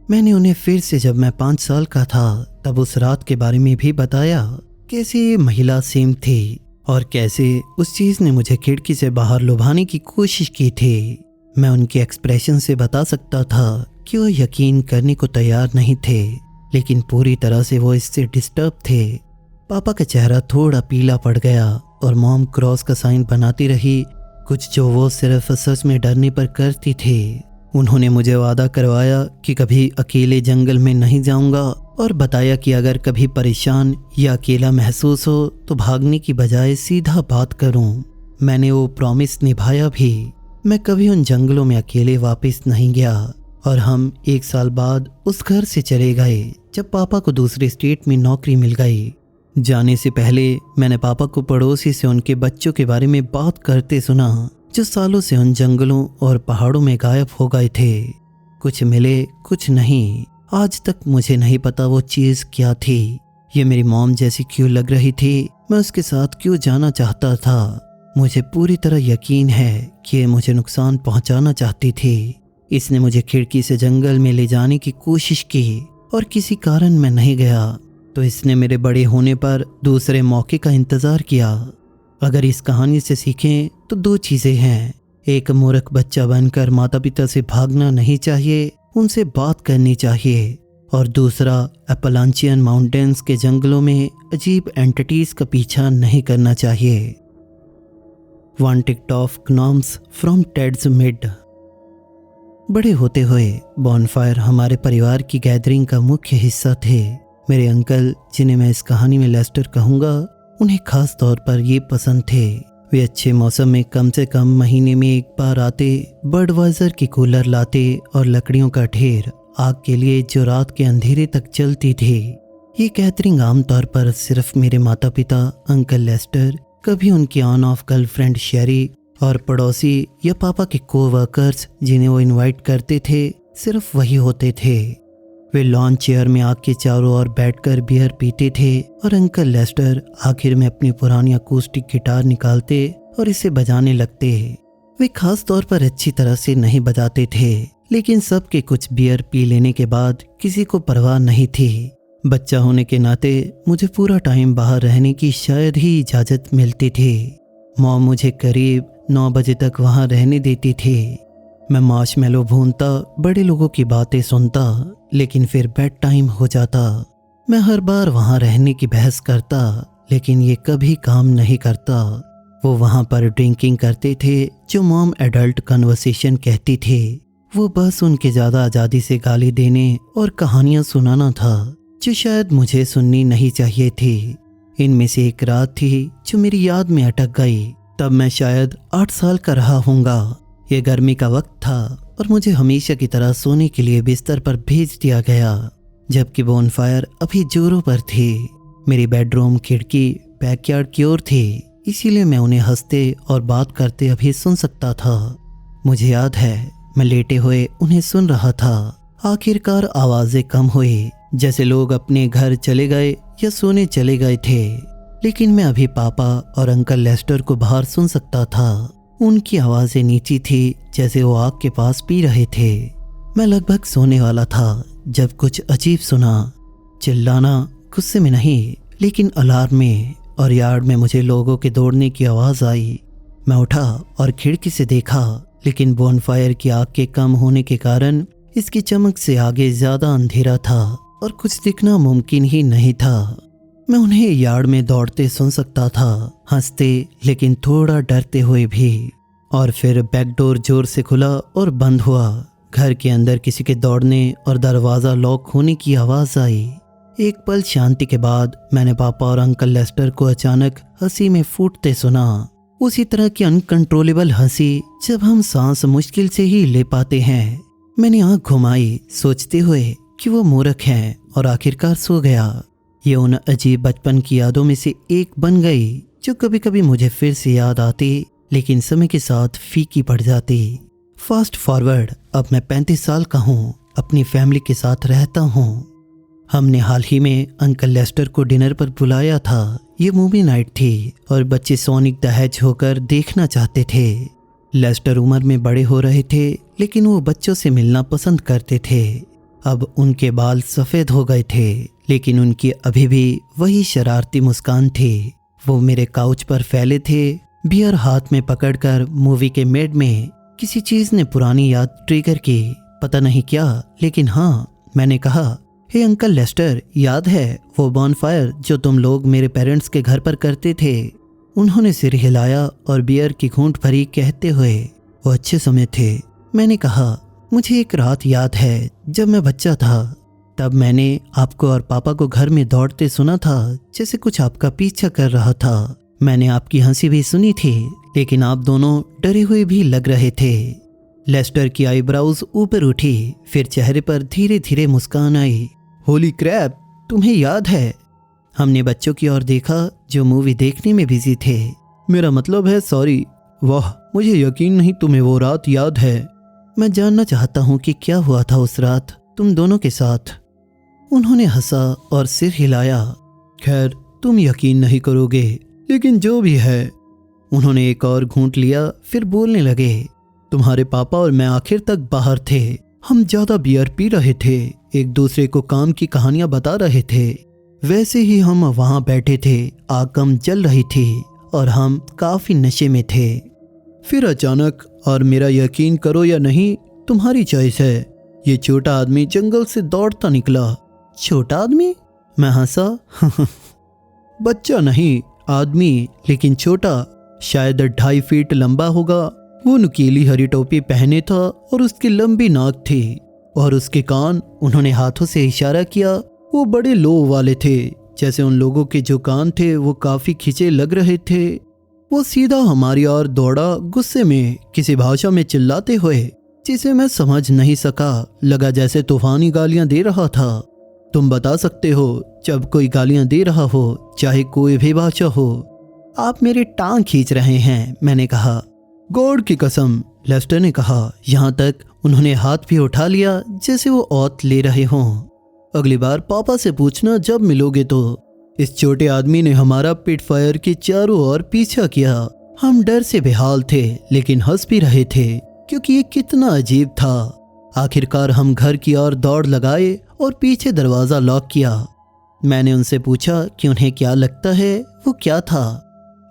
मैंने उन्हें फिर से जब मैं 5 साल का था तब उस रात के बारे में भी बताया, कैसे ये महिला सेम थी और कैसे उस चीज ने मुझे खिड़की से बाहर लुभाने की कोशिश की थी। मैं उनके एक्सप्रेशन से बता सकता था कि वो यकीन करने को तैयार नहीं थे, लेकिन पूरी तरह से वो इससे डिस्टर्ब थे। पापा का चेहरा थोड़ा पीला पड़ गया और मॉम क्रॉस का साइन बनाती रही, कुछ जो वो सिर्फ सच में डरने पर करती थी। उन्होंने मुझे वादा करवाया कि कभी अकेले जंगल में नहीं जाऊंगा और बताया कि अगर कभी परेशान या अकेला महसूस हो तो भागने की बजाय सीधा बात करूं। मैंने वो प्रॉमिस निभाया भी। मैं कभी उन जंगलों में अकेले वापस नहीं गया और हम 1 साल बाद उस घर से चले गए जब पापा को दूसरे स्टेट में नौकरी मिल गई। जाने से पहले मैंने पापा को पड़ोसी से उनके बच्चों के बारे में बात करते सुना जो सालों से उन जंगलों और पहाड़ों में गायब हो गए थे। कुछ मिले, कुछ नहीं। आज तक मुझे नहीं पता वो चीज क्या थी। ये मेरी मॉम जैसी क्यों लग रही थी, मैं उसके साथ क्यों जाना चाहता था। मुझे पूरी तरह यकीन है कि ये मुझे नुकसान पहुंचाना चाहती थी। इसने मुझे खिड़की से जंगल में ले जाने की कोशिश की और किसी कारण मैं नहीं गया तो इसने मेरे बड़े होने पर दूसरे मौके का इंतजार किया। अगर इस कहानी से सीखें तो दो चीज़ें हैं। एक, मूर्ख बच्चा बनकर माता पिता से भागना नहीं चाहिए, उनसे बात करनी चाहिए। और दूसरा, एपलांचियन माउंटेन्स के जंगलों में अजीब एंटिटीज का पीछा नहीं करना चाहिए। One ticked of gnomes from Ted's mid. बड़े होते हुए बॉनफायर हमारे परिवार की गैदरिंग का मुख्य हिस्सा थे। मेरे अंकल, जिन्हें मैं इस कहानी में लेस्टर कहूँगा, उन्हें खास तौर पर ये पसंद थे। वे अच्छे मौसम में कम से कम महीने में एक बार आते, बर्डवाइजर की कूलर लाते और लकड़ियों का ढेर, आग के लिए जो रात के अंधेरे तक चलती थी। ये गैदरिंग आमतौर पर सिर्फ मेरे माता पिता, अंकल लेस्टर, कभी उनकी ऑन ऑफ गर्लफ्रेंड शेरी और पड़ोसी या पापा के कोवर्कर्स जिन्हें वो इनवाइट करते थे, सिर्फ वही होते थे। वे लॉन चेयर में आग के चारों ओर बैठकर बियर पीते थे और अंकल लेस्टर आखिर में अपनी पुरानी अकूस्टिक गिटार निकालते और इसे बजाने लगते। वे खास तौर पर अच्छी तरह से नहीं बजाते थे, लेकिन सबके कुछ बियर पी लेने के बाद किसी को परवाह नहीं थी। बच्चा होने के नाते मुझे पूरा टाइम बाहर रहने की शायद ही इजाज़त मिलती थी। मॉम मुझे करीब 9 बजे तक वहाँ रहने देती थी। मैं मार्शमेलो भूनता, बड़े लोगों की बातें सुनता, लेकिन फिर बेड टाइम हो जाता। मैं हर बार वहाँ रहने की बहस करता, लेकिन ये कभी काम नहीं करता। वो वहाँ पर ड्रिंकिंग करते थे, जो मॉम एडल्ट कन्वर्सेशन कहती थी। वो बस उनके ज़्यादा आज़ादी से गाली देने और कहानियाँ सुनाना था, जो शायद मुझे सुननी नहीं चाहिए थी। इनमें से एक रात थी जो मेरी याद में अटक गई। तब मैं शायद 8 साल का रहा हूँगा। ये गर्मी का वक्त था और मुझे हमेशा की तरह सोने के लिए बिस्तर पर भेज दिया गया, जबकि बोनफायर अभी जोरों पर थी। मेरी बेडरूम खिड़की बैकयार्ड की ओर थी, इसीलिए मैं उन्हें हंसते और बात करते अभी सुन सकता था। मुझे याद है, मैं लेटे हुए उन्हें सुन रहा था। आखिरकार आवाज़ें कम हुई, जैसे लोग अपने घर चले गए या सोने चले गए थे। लेकिन मैं अभी पापा और अंकल लेस्टर को बाहर सुन सकता था। उनकी आवाज़ें नीची थी, जैसे वो आग के पास पी रहे थे। मैं लगभग सोने वाला था जब कुछ अजीब सुना। चिल्लाना, गुस्से में नहीं लेकिन अलार्म में, और यार्ड में मुझे लोगों के दौड़ने की आवाज़ आई। मैं उठा और खिड़की से देखा, लेकिन बोनफायर की आग के कम होने के कारण इसकी चमक से आगे ज़्यादा अंधेरा था और कुछ दिखना मुमकिन ही नहीं था। मैं उन्हें यार्ड में दौड़ते सुन सकता था, हंसते लेकिन थोड़ा डरते हुए भी। और फिर बैकडोर जोर से खुला और बंद हुआ। घर के अंदर किसी के दौड़ने और दरवाज़ा लॉक होने की आवाज़ आई। एक पल शांति के बाद मैंने पापा और अंकल लेस्टर को अचानक हंसी में फूटते सुना। उसी तरह की अनकंट्रोलेबल हंसी जब हम सांस मुश्किल से ही ले पाते हैं। मैंने आँख घुमाई, सोचते हुए कि वो मूर्ख हैं, और आखिरकार सो गया। ये उन अजीब बचपन की यादों में से एक बन गई, जो कभी कभी मुझे फिर से याद आती, लेकिन समय के साथ फीकी पड़ जाती। फास्ट फॉरवर्ड, अब मैं 35 साल का हूँ, अपनी फैमिली के साथ रहता हूँ। हमने हाल ही में अंकल लेस्टर को डिनर पर बुलाया था। ये मूवी नाइट थी और बच्चे सोनिक द हेज होकर देखना चाहते थे। लेस्टर उम्र में बड़े हो रहे थे, लेकिन वो बच्चों से मिलना पसंद करते थे। अब उनके बाल सफ़ेद हो गए थे, लेकिन उनकी अभी भी वही शरारती मुस्कान थी। वो मेरे काउच पर फैले थे, बियर हाथ में पकड़कर। मूवी के मेड में किसी चीज़ ने पुरानी याद ट्रिगर की, पता नहीं क्या, लेकिन हाँ, मैंने कहा, हे अंकल लेस्टर, याद है वो बॉनफायर जो तुम लोग मेरे पेरेंट्स के घर पर करते थे? उन्होंने सिर हिलाया और बियर की घूंट भरी, कहते हुए, वो अच्छे समय थे। मैंने कहा, मुझे एक रात याद है जब मैं बच्चा था। तब मैंने आपको और पापा को घर में दौड़ते सुना था, जैसे कुछ आपका पीछा कर रहा था। मैंने आपकी हंसी भी सुनी थी, लेकिन आप दोनों डरे हुए भी लग रहे थे। लेस्टर की आईब्राउज ऊपर उठी, फिर चेहरे पर धीरे धीरे मुस्कान आई। होली क्रैप, तुम्हें याद है? हमने बच्चों की ओर देखा जो मूवी देखने में बिजी थे। मेरा मतलब है, सॉरी। वाह, मुझे यकीन नहीं तुम्हें वो रात याद है। मैं जानना चाहता हूँ कि क्या हुआ था उस रात तुम दोनों के साथ। उन्होंने हंसा और सिर हिलाया। खैर, तुम यकीन नहीं करोगे, लेकिन जो भी है। उन्होंने एक और घूंट लिया, फिर बोलने लगे, तुम्हारे पापा और मैं आखिर तक बाहर थे। हम ज्यादा बियर पी रहे थे, एक दूसरे को काम की कहानियां बता रहे थे। वैसे ही हम वहां बैठे थे, आग कम जल रही थी। और हम काफ़ी नशे में थे। फिर अचानक, और मेरा यकीन करो या नहीं, तुम्हारी चॉइस है, ये छोटा आदमी जंगल से दौड़ता निकला। छोटा आदमी? मैं हंसा। बच्चा नहीं, आदमी, लेकिन छोटा, शायद 2.5 फीट लंबा होगा। वो नुकीली हरी टोपी पहने था और उसकी लंबी नाक थी और उसके कान, उन्होंने हाथों से इशारा किया, वो बड़े लो वाले थे, जैसे उन लोगों के जो कान थे वो काफी खिंचे लग रहे थे। वो सीधा हमारी ओर दौड़ा, गुस्से में किसी भाषा में चिल्लाते हुए, जिसे मैं समझ नहीं सका। लगा जैसे तूफानी गालियां दे रहा था। तुम बता सकते हो जब कोई गालियां दे रहा हो, चाहे कोई भी भाषा हो। आप मेरी टांग खींच रहे हैं, मैंने कहा। गॉड की कसम, लेस्टर ने कहा। यहाँ तक उन्होंने हाथ भी उठा लिया जैसे वो औत ले रहे हों। अगली बार पापा से पूछना जब मिलोगे तो। इस छोटे आदमी ने हमारा पिट फायर के चारों ओर पीछा किया। हम डर से बेहाल थे, लेकिन हंस भी रहे थे क्योंकि ये कितना अजीब था। आखिरकार हम घर की ओर दौड़ लगाए और पीछे दरवाज़ा लॉक किया। मैंने उनसे पूछा कि उन्हें क्या लगता है वो क्या था।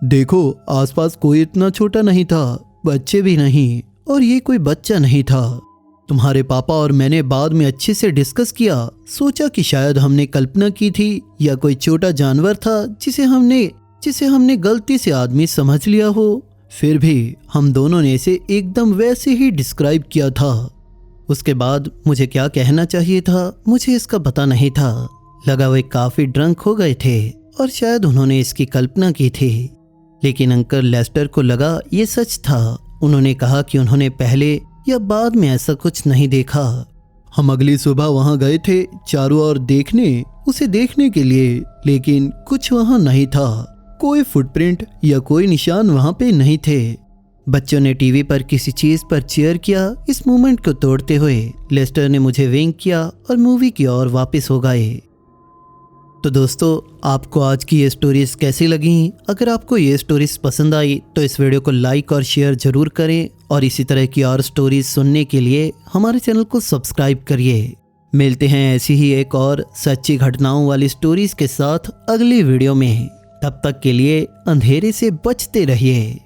देखो, आसपास कोई इतना छोटा नहीं था, बच्चे भी नहीं, और ये कोई बच्चा नहीं था। तुम्हारे पापा और मैंने बाद में अच्छे से डिस्कस किया। सोचा कि शायद हमने कल्पना की थी या कोई छोटा जानवर था जिसे हमने गलती से आदमी समझ लिया हो। फिर भी हम दोनों ने इसे एकदम वैसे ही डिस्क्राइब किया था। उसके बाद मुझे क्या कहना चाहिए था मुझे इसका पता नहीं था। लगा वे काफ़ी ड्रंक हो गए थे और शायद उन्होंने इसकी कल्पना की थी। लेकिन अंकल लेस्टर को लगा ये सच था। उन्होंने कहा कि उन्होंने पहले या बाद में ऐसा कुछ नहीं देखा। हम अगली सुबह वहां गए थे चारों ओर उसे देखने के लिए, लेकिन कुछ वहां नहीं था। कोई फुटप्रिंट या कोई निशान वहां पे नहीं थे। बच्चों ने टीवी पर किसी चीज पर चीयर किया। इस मोमेंट को तोड़ते हुए लेस्टर ने मुझे विंक किया और मूवी की ओर वापस हो गए। तो दोस्तों, आपको आज की ये स्टोरीज कैसी लगी? अगर आपको ये स्टोरीज पसंद आई तो इस वीडियो को लाइक और शेयर जरूर करें और इसी तरह की और स्टोरीज सुनने के लिए हमारे चैनल को सब्सक्राइब करिए। मिलते हैं ऐसी ही एक और सच्ची घटनाओं वाली स्टोरीज के साथ अगली वीडियो में। तब तक के लिए अंधेरे से बचते रहिए।